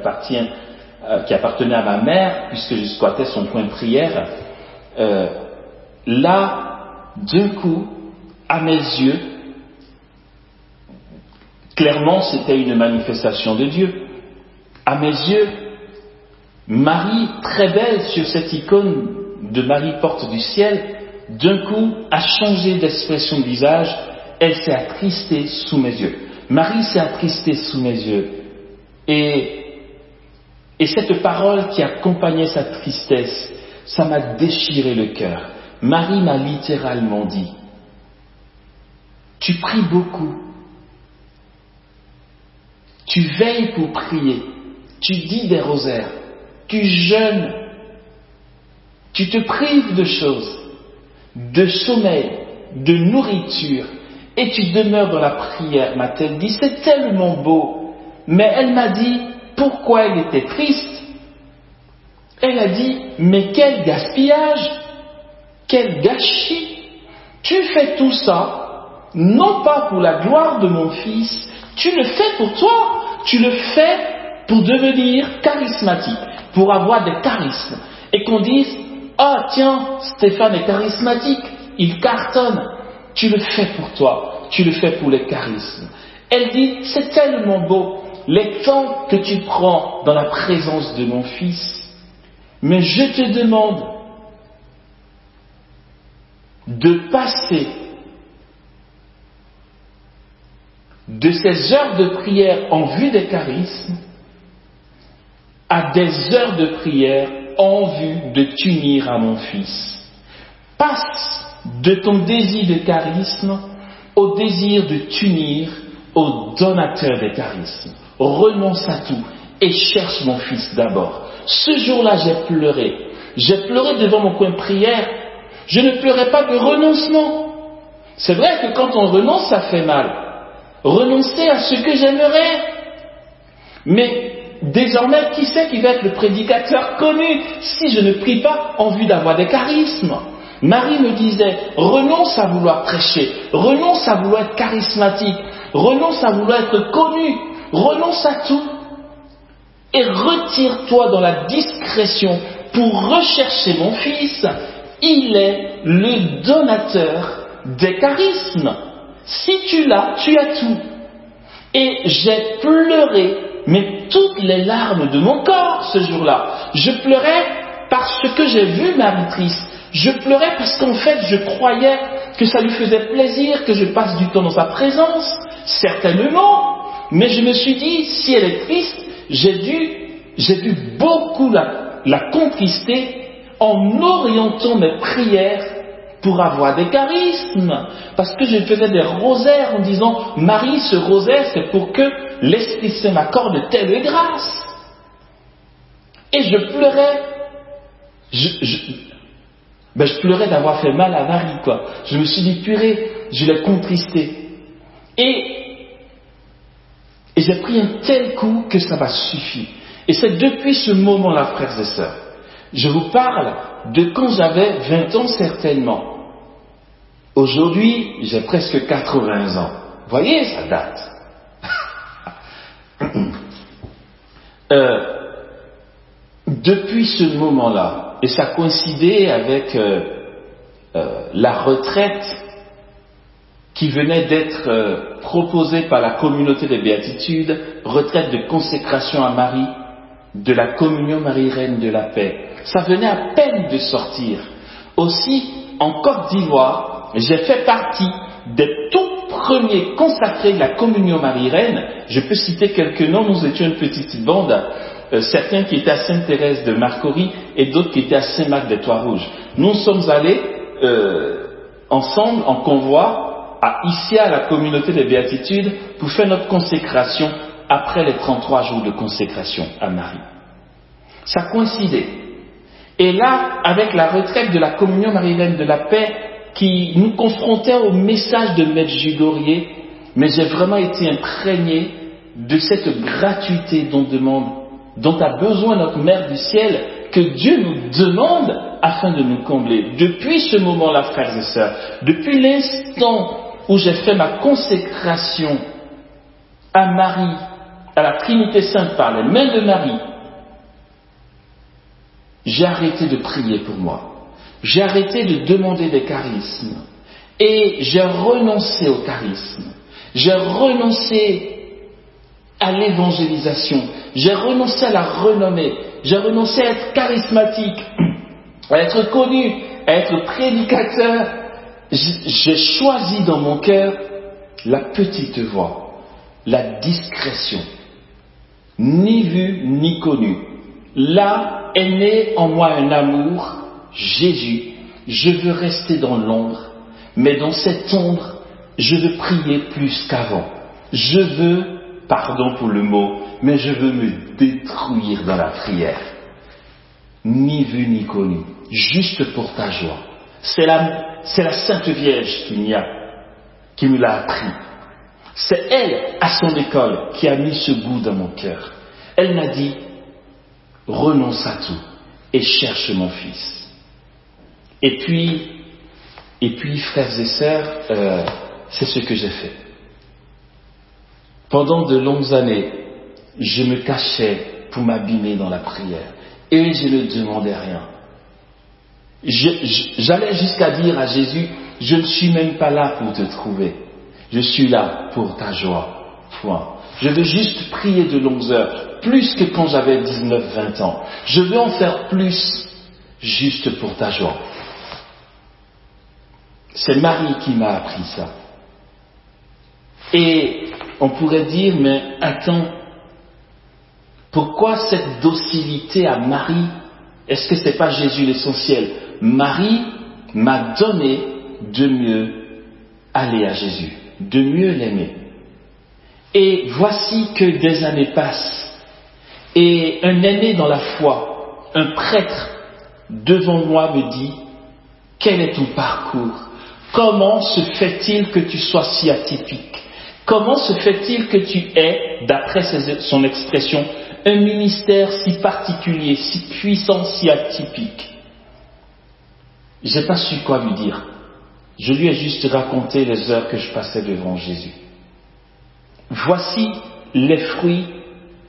appartenait à ma mère, puisque je squattais son coin de prière. Là, d'un coup, à mes yeux, clairement c'était une manifestation de Dieu. À mes yeux, Marie, très belle sur cette icône de Marie porte du ciel, d'un coup a changé d'expression de visage, elle s'est attristée sous mes yeux. Marie s'est attristée sous mes yeux. Et cette parole qui accompagnait sa tristesse, ça m'a déchiré le cœur. Marie m'a littéralement dit, tu pries beaucoup, tu veilles pour prier, tu dis des rosaires, tu jeûnes, tu te prives de choses, de sommeil, de nourriture, et tu demeures dans la prière. M'a-t-elle dit, c'est tellement beau. Mais elle m'a dit, pourquoi elle était triste? Elle a dit, mais quel gaspillage, quel gâchis. Tu fais tout ça, non pas pour la gloire de mon fils, tu le fais pour toi, tu le fais pour devenir charismatique, pour avoir des charismes. Et qu'on dise, ah tiens, Stéphane est charismatique, il cartonne. Tu le fais pour toi, tu le fais pour les charismes. Elle dit, c'est tellement beau, les temps que tu prends dans la présence de mon fils, mais je te demande de passer de ces heures de prière en vue des charismes à des heures de prière en vue de t'unir à mon fils. Passe de ton désir de charisme au désir de t'unir au donateur des charismes. Renonce à tout et cherche mon fils d'abord. Ce jour-là, j'ai pleuré. J'ai pleuré devant mon coin de prière. Je ne pleurais pas de renoncement. C'est vrai que quand on renonce, ça fait mal. Renoncer à ce que j'aimerais. Mais désormais, qui c'est qui va être le prédicateur connu si je ne prie pas en vue d'avoir des charismes? Marie me disait, renonce à vouloir prêcher, renonce à vouloir être charismatique, renonce à vouloir être connu, renonce à tout et retire-toi dans la discrétion pour rechercher mon fils. Il est le donateur des charismes. Si tu l'as, tu as tout. Et j'ai pleuré, mais toutes les larmes de mon corps ce jour-là. Je pleurais parce que j'ai vu Marie triste. Je pleurais parce qu'en fait, je croyais que ça lui faisait plaisir que je passe du temps dans sa présence. Certainement. Mais je me suis dit, si elle est triste, j'ai dû beaucoup la contrister en orientant mes prières pour avoir des charismes. Parce que je faisais des rosaires en disant, Marie, ce rosaire, c'est pour que l'Esprit Saint m'accorde telle grâce. Et je pleurais. Je pleurais d'avoir fait mal à Marie, quoi. Je me suis dit, purée, je l'ai contristée. Et j'ai pris un tel coup que ça m'a suffi. Et c'est depuis ce moment-là, frères et sœurs, je vous parle de quand j'avais 20 ans certainement. Aujourd'hui, j'ai presque 80 ans. Vous voyez, ça date. Depuis ce moment-là, et ça coïncidait avec la retraite qui venait d'être proposée par la communauté des béatitudes, retraite de consécration à Marie, de la communion Marie-Reine de la paix. Ça venait à peine de sortir. Aussi, en Côte d'Ivoire, j'ai fait partie des tout premiers consacrés de la communion Marie-Reine. Je peux citer quelques noms, nous étions une petite bande, certains qui étaient à Sainte-Thérèse de Marcory et d'autres qui étaient à Saint-Marc des Trois-Rouges. Nous sommes allés ensemble, en convoi, ici à la communauté des Béatitudes, pour faire notre consécration après les 33 jours de consécration à Marie. Ça coïncidait. Et là, avec la retraite de la communion marienne de la paix, qui nous confrontait au message de Maître Judorier, mais j'ai vraiment été imprégné de cette gratuité dont a besoin notre Mère du Ciel, que Dieu nous demande afin de nous combler. Depuis ce moment-là, frères et sœurs, depuis l'instant où j'ai fait ma consécration à Marie, à la Trinité Sainte par les mains de Marie, j'ai arrêté de prier pour moi. J'ai arrêté de demander des charismes. Et j'ai renoncé au charisme. J'ai renoncé à l'évangélisation. J'ai renoncé à la renommée. J'ai renoncé à être charismatique, à être connu, à être prédicateur. J'ai choisi dans mon cœur la petite voix, la discrétion. Ni vu, ni connu. Là est né en moi un amour, Jésus. Je veux rester dans l'ombre, mais dans cette ombre, je veux prier plus qu'avant. Je veux, pardon pour le mot, mais je veux me détruire dans la prière. Ni vu ni connu, juste pour ta joie. C'est la Sainte Vierge qui me l'a appris. C'est elle, à son école, qui a mis ce goût dans mon cœur. Elle m'a dit, renonce à tout et cherche mon fils. Et puis, frères et sœurs, c'est ce que j'ai fait. Pendant de longues années, je me cachais pour m'abîmer dans la prière. Et je ne demandais rien. J'allais jusqu'à dire à Jésus, je ne suis même pas là pour te trouver. Je suis là pour ta joie. Point. Je veux juste prier de longues heures, plus que quand j'avais 19-20 ans. Je veux en faire plus, juste pour ta joie. C'est Marie qui m'a appris ça. Et on pourrait dire, mais attends, pourquoi cette docilité à Marie? Est-ce que c'est pas Jésus l'essentiel? Marie m'a donné de mieux aller à Jésus, de mieux l'aimer. Et voici que des années passent, et un aîné dans la foi, un prêtre, devant moi me dit, quel est ton parcours? Comment se fait-il que tu sois si atypique? Comment se fait-il que tu aies, d'après son expression, un ministère si particulier, si puissant, si atypique? J'ai pas su quoi lui dire. Je lui ai juste raconté les heures que je passais devant Jésus. Voici les fruits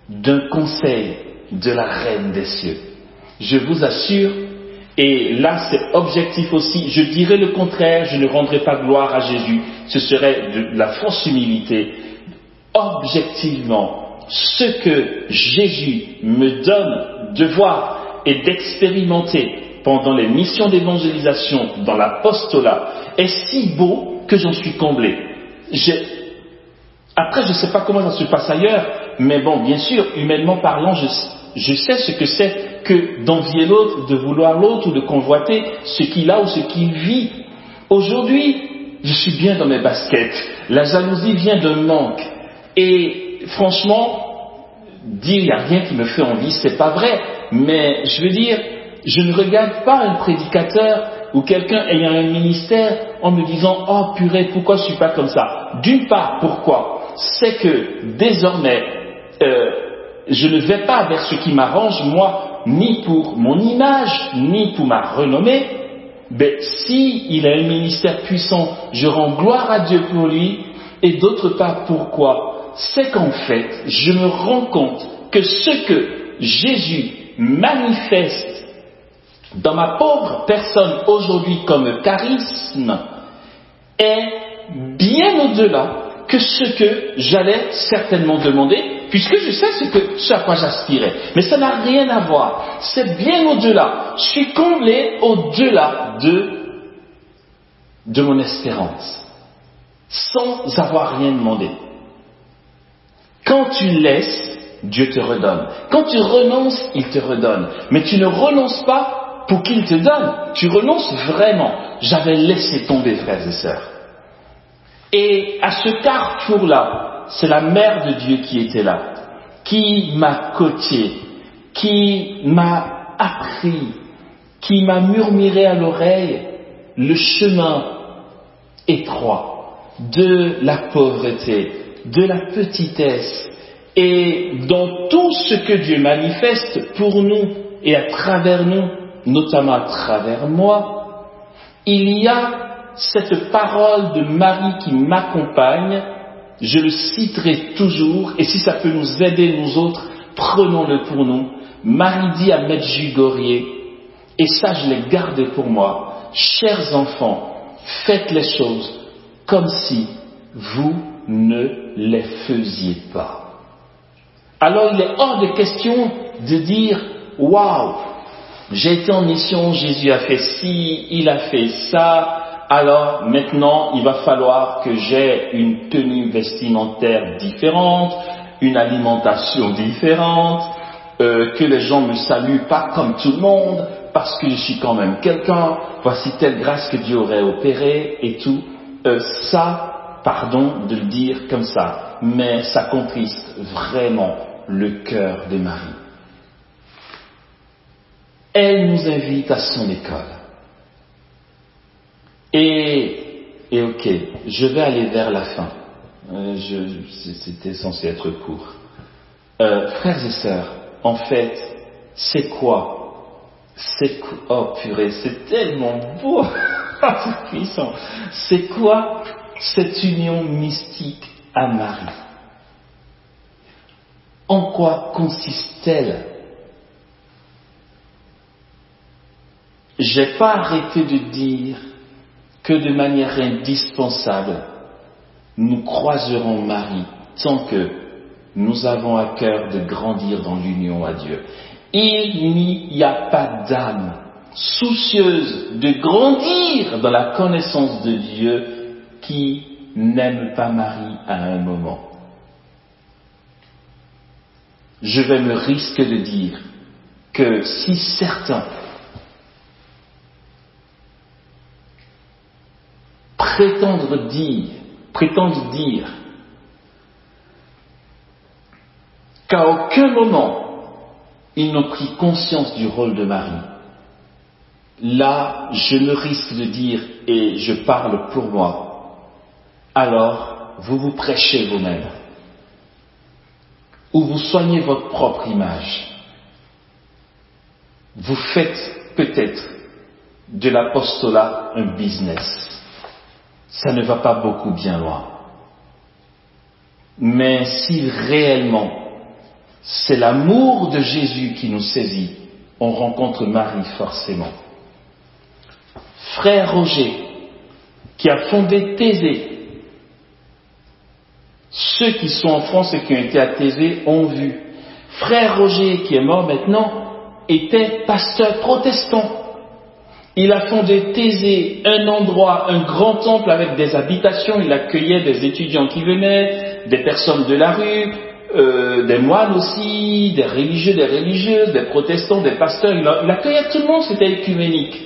d'un conseil de la Reine des cieux. Je vous assure, et là c'est objectif aussi, je dirais le contraire, je ne rendrai pas gloire à Jésus, ce serait de la fausse humilité. Objectivement, ce que Jésus me donne de voir et d'expérimenter pendant les missions d'évangélisation dans l'apostolat est si beau que j'en suis comblé. Après, je ne sais pas comment ça se passe ailleurs, mais bon, bien sûr, humainement parlant, je sais ce que c'est que d'envier l'autre, de vouloir l'autre ou de convoiter ce qu'il a ou ce qu'il vit. Aujourd'hui, je suis bien dans mes baskets. La jalousie vient d'un manque. Et franchement, dire il n'y a rien qui me fait envie, c'est pas vrai. Mais je veux dire, je ne regarde pas un prédicateur ou quelqu'un ayant un ministère en me disant « Oh purée, pourquoi je ne suis pas comme ça ?» D'une part, pourquoi? C'est que désormais, je ne vais pas vers ce qui m'arrange, moi, ni pour mon image, ni pour ma renommée. Mais si il a un ministère puissant, je rends gloire à Dieu pour lui. Et d'autre part, pourquoi? C'est qu'en fait, je me rends compte que ce que Jésus manifeste dans ma pauvre personne aujourd'hui comme charisme est bien au-delà que ce que j'allais certainement demander, puisque je sais ce à quoi j'aspirais. Mais ça n'a rien à voir. C'est bien au-delà. Je suis comblé au-delà de mon espérance, sans avoir rien demandé. Quand tu laisses, Dieu te redonne. Quand tu renonces, il te redonne. Mais tu ne renonces pas pour qu'il te donne. Tu renonces vraiment. J'avais laissé tomber, frères et sœurs. Et à ce carrefour-là, c'est la mère de Dieu qui était là, qui m'a coaché, qui m'a appris, qui m'a murmuré à l'oreille le chemin étroit de la pauvreté, de la petitesse, et dans tout ce que Dieu manifeste pour nous et à travers nous, notamment à travers moi, il y a cette parole de Marie qui m'accompagne. Je le citerai toujours, et si ça peut nous aider nous autres, prenons-le pour nous. Marie dit à Medjugorje, et ça je l'ai gardé pour moi: chers enfants, faites les choses comme si vous ne les faisiez pas. Alors il est hors de question de dire waouh, j'ai été en mission, Jésus a fait ci, il a fait ça, alors maintenant il va falloir que j'ai une tenue vestimentaire différente, une alimentation différente, que les gens me saluent pas comme tout le monde, parce que je suis quand même quelqu'un, voici telle grâce que Dieu aurait opérée et tout. Ça, pardon de le dire comme ça, mais ça contriste vraiment le cœur de Marie. Elle nous invite à son école. Et ok, je vais aller vers la fin. C'était censé être court. Frères et sœurs, en fait, c'est quoi? Oh purée, c'est tellement beau, c'est puissant. C'est quoi cette union mystique à Marie? En quoi consiste-t-elle? J'ai pas arrêté de dire que de manière indispensable, nous croiserons Marie tant que nous avons à cœur de grandir dans l'union à Dieu. Il n'y a pas d'âme soucieuse de grandir dans la connaissance de Dieu qui n'aime pas Marie à un moment. Je vais me risquer de dire que si certains prétendent dire qu'à aucun moment ils n'ont pris conscience du rôle de Marie, là je me risque de dire, et je parle pour moi, alors vous vous prêchez vous-même, ou vous soignez votre propre image. Vous faites peut-être de l'apostolat un business. Ça ne va pas beaucoup bien loin. Mais si réellement c'est l'amour de Jésus qui nous saisit, on rencontre Marie forcément. Frère Roger, qui a fondé Thésée, ceux qui sont en France et qui ont été à Thésée ont vu. Frère Roger, qui est mort maintenant, était pasteur protestant. Il a fondé Thésée, un endroit, un grand temple avec des habitations. Il accueillait des étudiants qui venaient, des personnes de la rue, des moines aussi, des religieux, des religieuses, des protestants, des pasteurs. Il accueillait tout le monde, c'était œcuménique.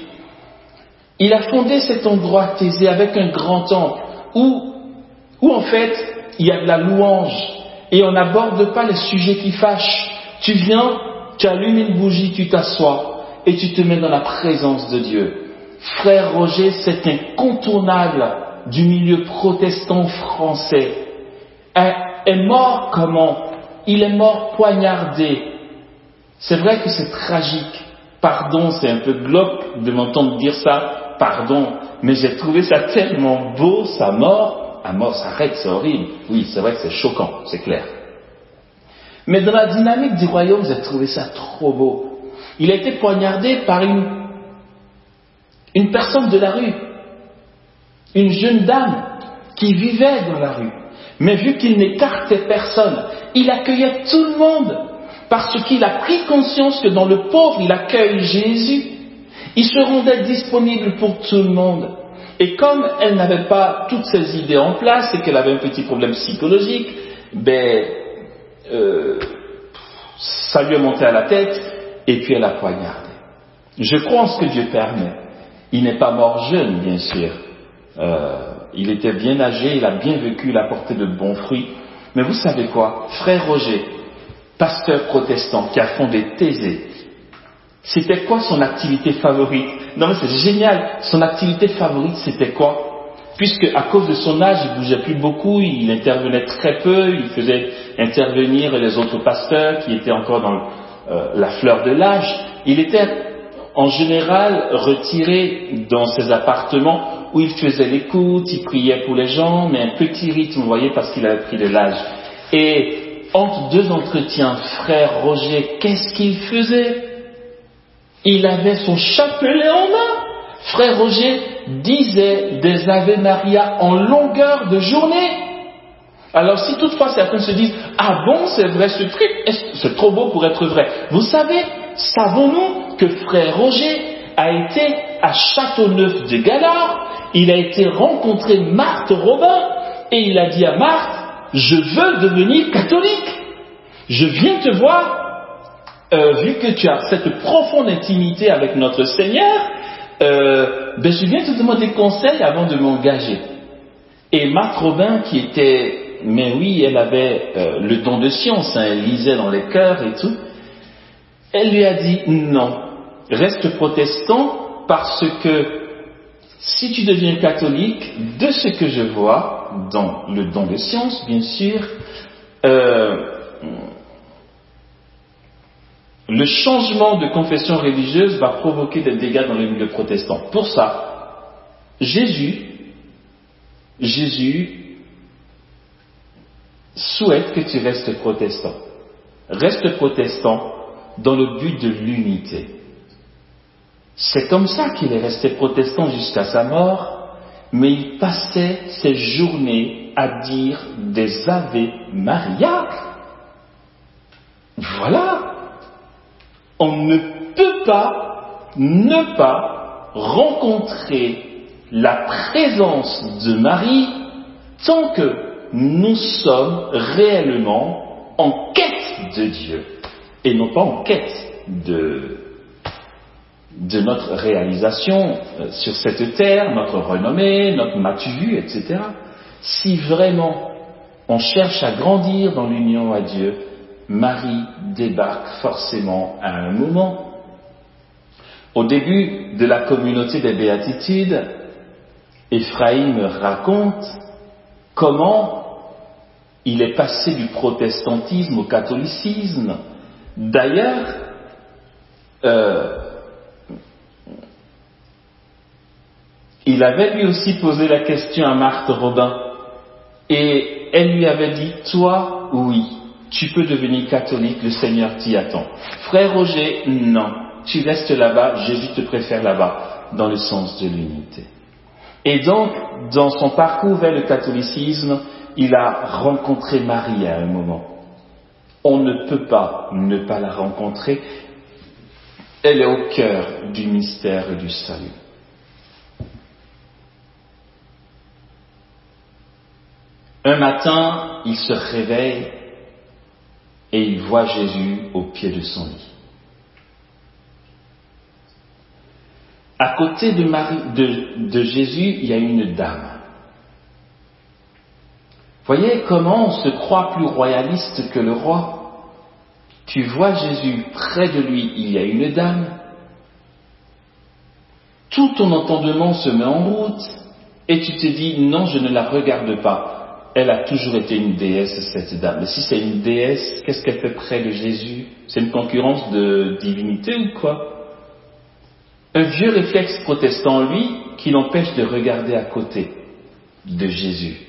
Il a fondé cet endroit Thésée avec un grand temple où en fait il y a de la louange et on n'aborde pas les sujets qui fâchent. Tu viens, tu allumes une bougie, tu t'assois et tu te mets dans la présence de Dieu. Frère Roger, c'est incontournable du milieu protestant français. Est mort comment? Il est mort poignardé. C'est vrai que c'est tragique. Pardon, c'est un peu glauque de m'entendre dire ça. Pardon, mais j'ai trouvé ça tellement beau, sa mort. À mort s'arrête, c'est horrible. Oui, c'est vrai que c'est choquant, c'est clair. Mais dans la dynamique du royaume, j'ai trouvé ça trop beau. Il a été poignardé par une personne de la rue, une jeune dame qui vivait dans la rue. Mais vu qu'il n'écartait personne, il accueillait tout le monde parce qu'il a pris conscience que dans le pauvre, il accueille Jésus. Il se rendait disponible pour tout le monde. Et comme elle n'avait pas toutes ces idées en place et qu'elle avait un petit problème psychologique, ça lui est monté à la tête et puis elle a poignardé. Je crois en ce que Dieu permet. Il n'est pas mort jeune, bien sûr. il était bien âgé, il a bien vécu, il a porté de bons fruits. Mais vous savez quoi? Frère Roger, pasteur protestant qui a fondé Thésée, c'était quoi son activité favorite? Non mais c'est génial, son activité favorite c'était quoi? Puisque à cause de son âge, il bougeait plus beaucoup, il intervenait très peu, il faisait intervenir les autres pasteurs qui étaient encore dans la fleur de l'âge. Il était en général retiré dans ses appartements où il faisait l'écoute, il priait pour les gens, mais un petit rythme, vous voyez, parce qu'il avait pris de l'âge. Et entre deux entretiens, frère Roger, qu'est-ce qu'il faisait? Il avait son chapelet en main. Frère Roger disait des Ave Maria en longueur de journée. Alors si toutefois certains se disent « Ah bon, c'est vrai ce truc, c'est trop beau pour être vrai ». Vous savez, savons-nous que frère Roger a été à Châteauneuf de Galard, il a été rencontrer Marthe Robin et il a dit à Marthe « Je veux devenir catholique, je viens te voir, vu que tu as cette profonde intimité avec notre Seigneur, je viens te demander conseil avant de m'engager. » Et Marthe Robin qui était... Mais oui, elle avait le don de science, elle lisait dans les cœurs et tout. Elle lui a dit non, reste protestant parce que si tu deviens catholique, de ce que je vois dans le don de science, bien sûr, le changement de confession religieuse va provoquer des dégâts dans les milieux protestants. Pour ça, Jésus souhaite que tu restes protestant. Reste protestant dans le but de l'unité. C'est comme ça qu'il est resté protestant jusqu'à sa mort, mais il passait ses journées à dire des Ave Maria. Voilà. On ne peut pas ne pas rencontrer la présence de Marie tant que nous sommes réellement en quête de Dieu et non pas en quête de notre réalisation sur cette terre, notre renommée, notre matu vu, etc. Si vraiment on cherche à grandir dans l'union à Dieu, Marie débarque forcément à un moment. Au début de la communauté des béatitudes, Ephraïm raconte comment il est passé du protestantisme au catholicisme. D'ailleurs, il avait lui aussi posé la question à Marthe Robin et elle lui avait dit « Toi, oui, tu peux devenir catholique, le Seigneur t'y attend. Frère Roger, non, tu restes là-bas, Jésus te préfère là-bas, dans le sens de l'unité. » Et donc, dans son parcours vers le catholicisme, il a rencontré Marie à un moment. On ne peut pas ne pas la rencontrer. Elle est au cœur du mystère du salut. Un matin, il se réveille et il voit Jésus au pied de son lit. À côté de Jésus, il y a une dame. Voyez comment on se croit plus royaliste que le roi. Tu vois Jésus, près de lui, il y a une dame. Tout ton entendement se met en route et tu te dis non, je ne la regarde pas. Elle a toujours été une déesse, cette dame. Mais si c'est une déesse, qu'est-ce qu'elle fait près de Jésus? C'est une concurrence de divinité ou quoi? Un vieux réflexe protestant, lui, qui l'empêche de regarder à côté de Jésus.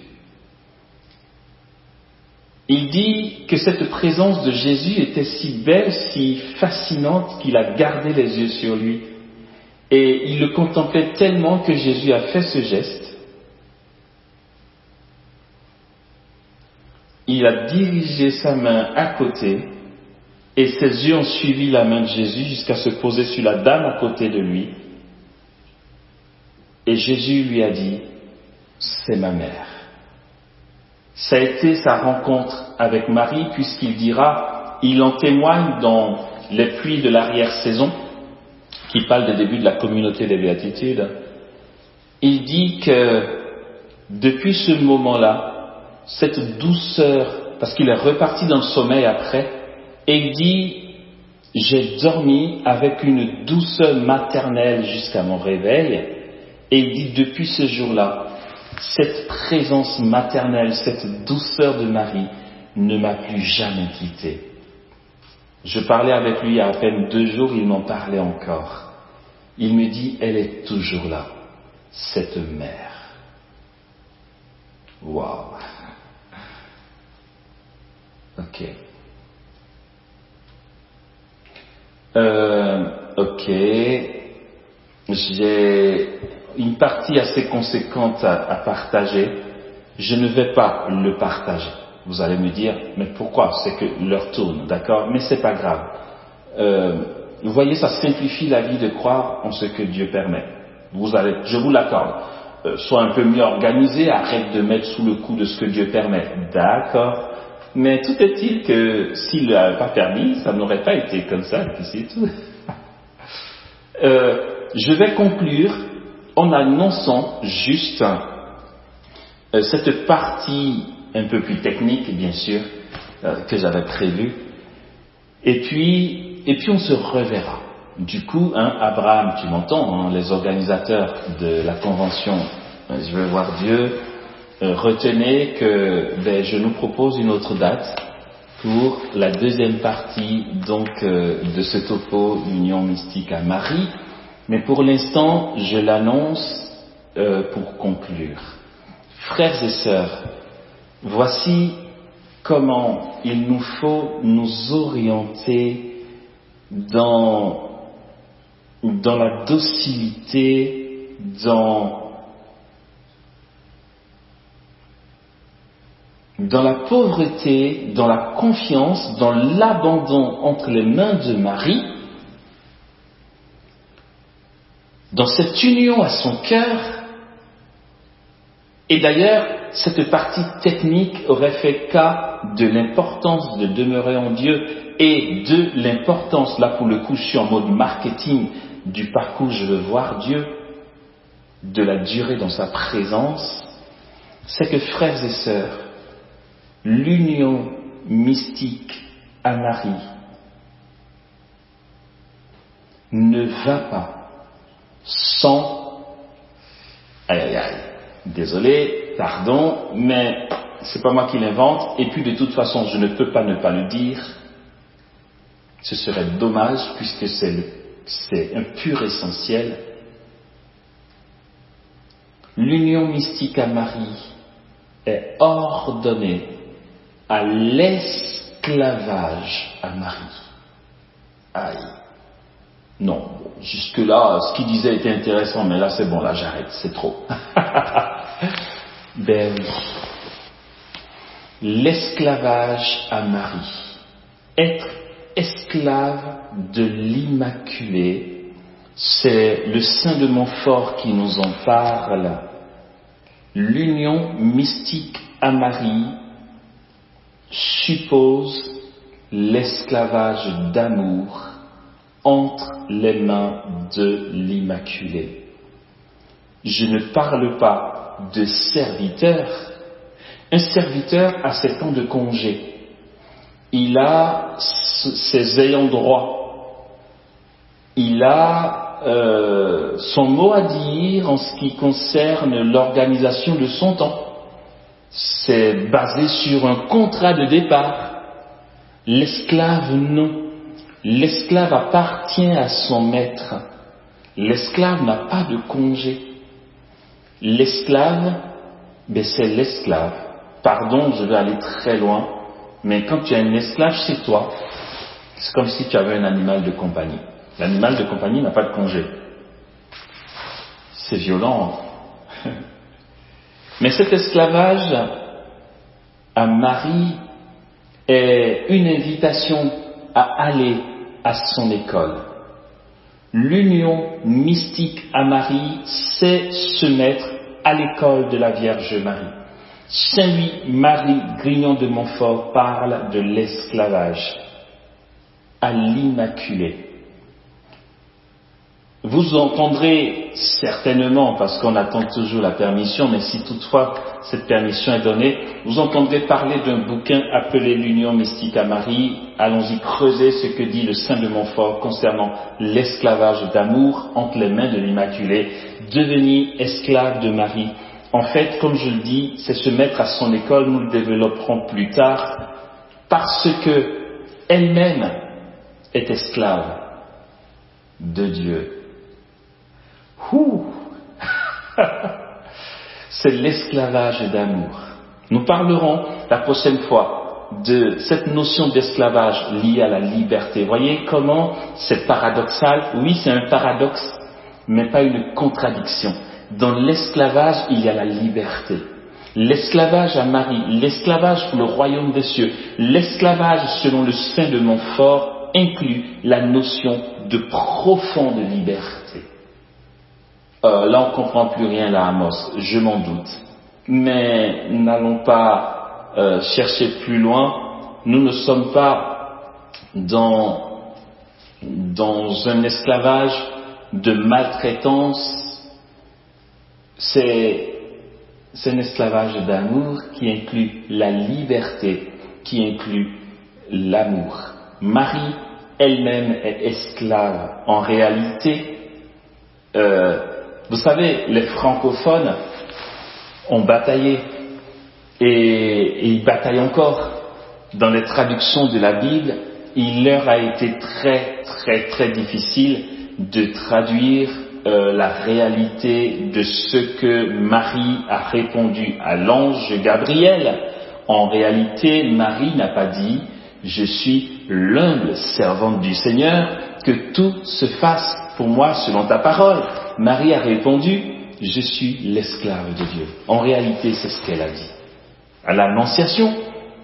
Il dit que cette présence de Jésus était si belle, si fascinante, qu'il a gardé les yeux sur lui. Et il le contemplait tellement que Jésus a fait ce geste. Il a dirigé sa main à côté et ses yeux ont suivi la main de Jésus jusqu'à se poser sur la dame à côté de lui. Et Jésus lui a dit, c'est ma mère. Ça a été sa rencontre avec Marie, puisqu'il dira, il en témoigne dans les pluies de l'arrière-saison, qui parle des débuts de la communauté des béatitudes. Il dit que depuis ce moment-là, cette douceur, parce qu'il est reparti dans le sommeil après, et il dit, j'ai dormi avec une douceur maternelle jusqu'à mon réveil, et il dit, depuis ce jour-là, cette présence maternelle, cette douceur de Marie ne m'a plus jamais quitté. Je parlais avec lui il y a à peine 2 jours, il m'en parlait encore. Il me dit, elle est toujours là, cette mère. Waouh. Ok. Ok. J'ai une partie assez conséquente à partager. Je ne vais pas le partager. Vous allez me dire, mais pourquoi? C'est que l'heure tourne, d'accord? Mais c'est pas grave. Vous voyez, ça simplifie la vie de croire en ce que Dieu permet. Je vous l'accorde. Sois un peu mieux organisé, arrête de mettre sous le coup de ce que Dieu permet. D'accord. Mais tout est-il que s'il n'avait pas permis, ça n'aurait pas été comme ça, et puis c'est tout. Je vais conclure en annonçant juste cette partie un peu plus technique, bien sûr, que j'avais prévue. Et puis on se reverra. Du coup, Abraham, tu m'entends, les organisateurs de la convention, je veux voir Dieu, retenez que je nous propose une autre date pour la deuxième partie donc de ce topo Union mystique à Marie. Mais pour l'instant, je l'annonce pour conclure. Frères et sœurs, voici comment il nous faut nous orienter dans la docilité, dans la pauvreté, dans la confiance, dans l'abandon entre les mains de Marie, dans cette union à son cœur. Et d'ailleurs, cette partie technique aurait fait cas de l'importance de demeurer en Dieu et de l'importance, là pour le coup je suis en mode marketing, du parcours je veux voir Dieu, de la durée dans sa présence. C'est que frères et sœurs, l'union mystique à Marie ne va pas sans... Désolé, pardon, mais c'est pas moi qui l'invente, et puis de toute façon je ne peux pas ne pas le dire. Ce serait dommage puisque c'est un pur essentiel. L'union mystique à Marie est ordonnée à l'esclavage à Marie. Aïe. Non, jusque-là, ce qu'il disait était intéressant, mais là c'est bon, là j'arrête, c'est trop. Ben oui. L'esclavage à Marie. Être esclave de l'Immaculée, c'est le Saint de Montfort qui nous en parle. L'union mystique à Marie suppose l'esclavage d'amour entre les mains de l'Immaculée. Je ne parle pas de serviteur. Un serviteur a 7 ans de congé. Il a ses ayants droit. Il a son mot à dire en ce qui concerne l'organisation de son temps. C'est basé sur un contrat de départ. L'esclave, non. L'esclave appartient à son maître. L'esclave n'a pas de congé. L'esclave, c'est l'esclave. Pardon, je vais aller très loin, mais quand tu as un esclave chez toi, c'est comme si tu avais un animal de compagnie. L'animal de compagnie n'a pas de congé. C'est violent. Mais cet esclavage à Marie est une invitation à aller à son école. L'union mystique à Marie, c'est se mettre à l'école de la Vierge Marie. Saint Louis-Marie Grignon de Montfort parle de l'esclavage à l'Immaculée. Vous entendrez certainement, parce qu'on attend toujours la permission, mais si toutefois cette permission est donnée, vous entendrez parler d'un bouquin appelé l'Union mystique à Marie. Allons-y creuser ce que dit le Saint de Montfort concernant l'esclavage d'amour entre les mains de l'Immaculée, devenir esclave de Marie. En fait, comme je le dis, c'est se mettre à son école, nous le développerons plus tard, parce que elle-même est esclave de Dieu. C'est l'esclavage d'amour. Nous parlerons la prochaine fois de cette notion d'esclavage liée à la liberté. Voyez comment c'est paradoxal. Oui, c'est un paradoxe, mais pas une contradiction. Dans l'esclavage, il y a la liberté. L'esclavage à Marie, l'esclavage pour le royaume des cieux, l'esclavage selon le Saint de Montfort inclut la notion de profonde liberté. Là, on ne comprend plus rien là, Amos, je m'en doute. Mais n'allons pas chercher plus loin. Nous ne sommes pas dans un esclavage de maltraitance. C'est un esclavage d'amour qui inclut la liberté, qui inclut l'amour. Marie elle-même est esclave. En réalité, vous savez, les francophones ont bataillé et ils bataillent encore. Dans les traductions de la Bible, il leur a été très très très difficile de traduire la réalité de ce que Marie a répondu à l'ange Gabriel. En réalité, Marie n'a pas dit « Je suis l'humble servante du Seigneur, que tout se fasse pour moi selon ta parole ». Marie a répondu « Je suis l'esclave de Dieu ». En réalité, c'est ce qu'elle a dit. À l'Annonciation,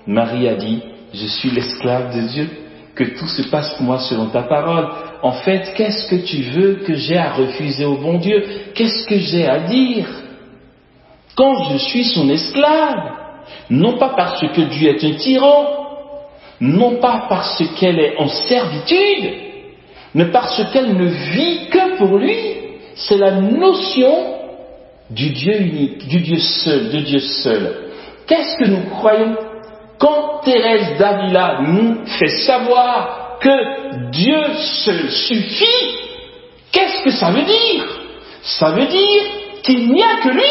Marie a dit « Je suis l'esclave de Dieu, que tout se passe pour moi selon ta parole ». En fait, qu'est-ce que tu veux que j'ai à refuser au bon Dieu? Qu'est-ce que j'ai à dire? Quand je suis son esclave, non pas parce que Dieu est un tyran, non pas parce qu'elle est en servitude, mais parce qu'elle ne vit que pour lui. C'est la notion du Dieu unique, du Dieu seul, de Dieu seul. Qu'est-ce que nous croyons? Quand Thérèse d'Avila nous fait savoir que Dieu seul suffit, qu'est-ce que ça veut dire? Ça veut dire qu'il n'y a que lui.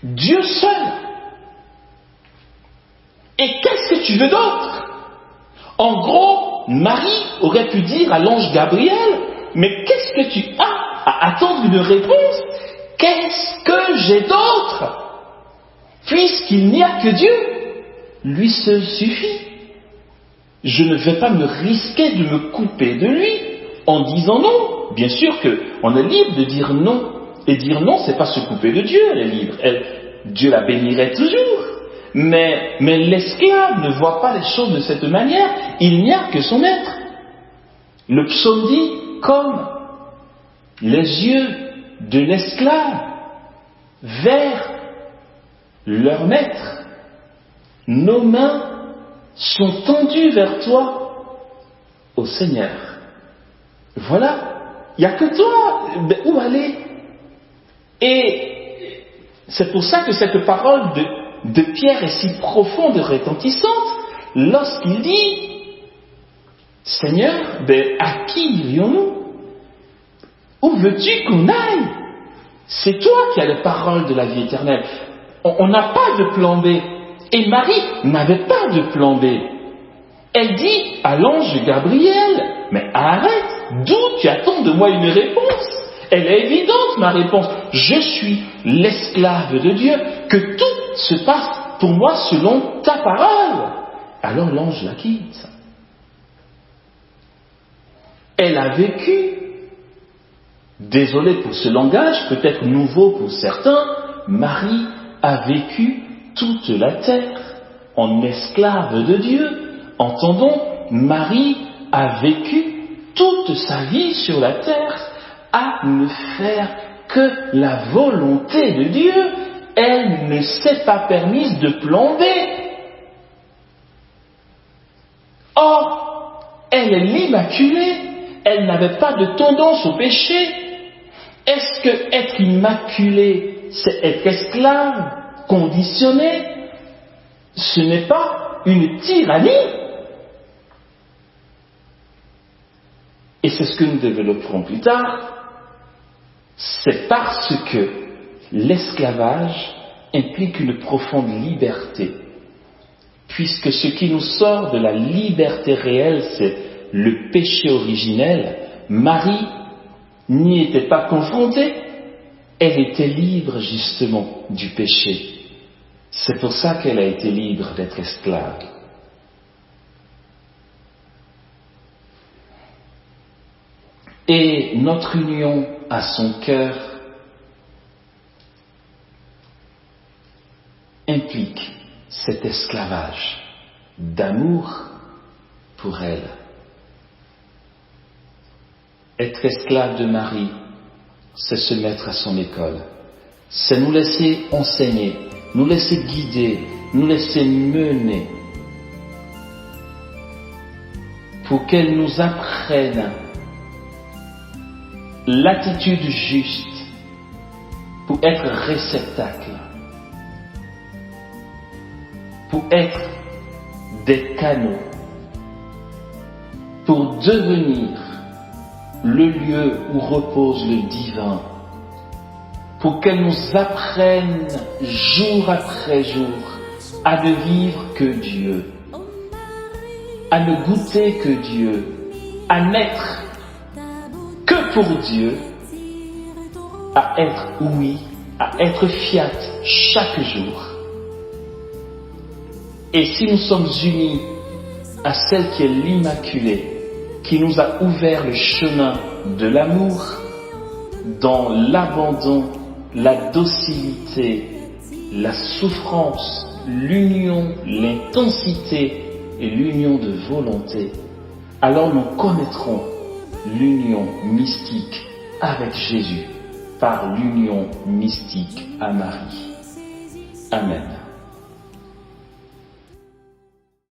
Dieu seul. Et qu'est-ce que tu veux d'autre? En gros, Marie aurait pu dire à l'ange Gabriel, mais qu'est-ce que tu as à attendre une réponse? Qu'est-ce que j'ai d'autre? Puisqu'il n'y a que Dieu. Lui seul suffit. Je ne vais pas me risquer de me couper de lui en disant non. Bien sûr qu'on est libre de dire non. Et dire non, c'est pas se couper de Dieu, elle est libre. Dieu la bénirait toujours. Mais l'esclave ne voit pas les choses de cette manière. Il n'y a que son maître. Le psaume dit, comme les yeux de l'esclave vers leur maître, nos mains sont tendues vers toi, ô Seigneur. Voilà, il n'y a que toi. Où aller? Et c'est pour ça que cette parole de Pierre est si profonde et retentissante lorsqu'il dit, Seigneur, à qui irions-nous? Où veux-tu qu'on aille? C'est toi qui as les paroles de la vie éternelle. On n'a pas de plan B. Et Marie n'avait pas de plan B. Elle dit à l'ange Gabriel, mais arrête, d'où tu attends de moi une réponse? Elle est évidente, ma réponse. Je suis l'esclave de Dieu, que tout se passe pour moi selon ta parole. Alors l'ange la quitte. Elle a vécu, désolé pour ce langage, peut-être nouveau pour certains, Marie a vécu toute la terre en esclave de Dieu. Entendons, Marie a vécu toute sa vie sur la terre à ne faire que la volonté de Dieu. Elle ne s'est pas permise de plan B. Or, elle est l'Immaculée. elle n'avait pas de tendance au péché. Est-ce que être immaculé, c'est être esclave, conditionné? Ce n'est pas une tyrannie. Et c'est ce que nous développerons plus tard. C'est parce que l'esclavage implique une profonde liberté. Puisque ce qui nous sort de la liberté réelle, c'est le péché originel. Marie n'y était pas confrontée. Elle était libre justement du péché. C'est pour ça qu'elle a été libre d'être esclave. Et notre union à son cœur implique cet esclavage d'amour pour elle. Être esclave de Marie, c'est se mettre à son école. C'est nous laisser enseigner, nous laisser guider, nous laisser mener pour qu'elle nous apprenne l'attitude juste pour être réceptacle, pour être des canaux, pour devenir le lieu où repose le divin, pour qu'elle nous apprenne jour après jour à ne vivre que Dieu, à ne goûter que Dieu, à n'être que pour Dieu, à être oui, à être fiat chaque jour. Et si nous sommes unis à celle qui est l'Immaculée, qui nous a ouvert le chemin de l'amour, dans l'abandon, la docilité, la souffrance, l'union, l'intensité et l'union de volonté, alors nous connaîtrons l'union mystique avec Jésus par l'union mystique à Marie. Amen.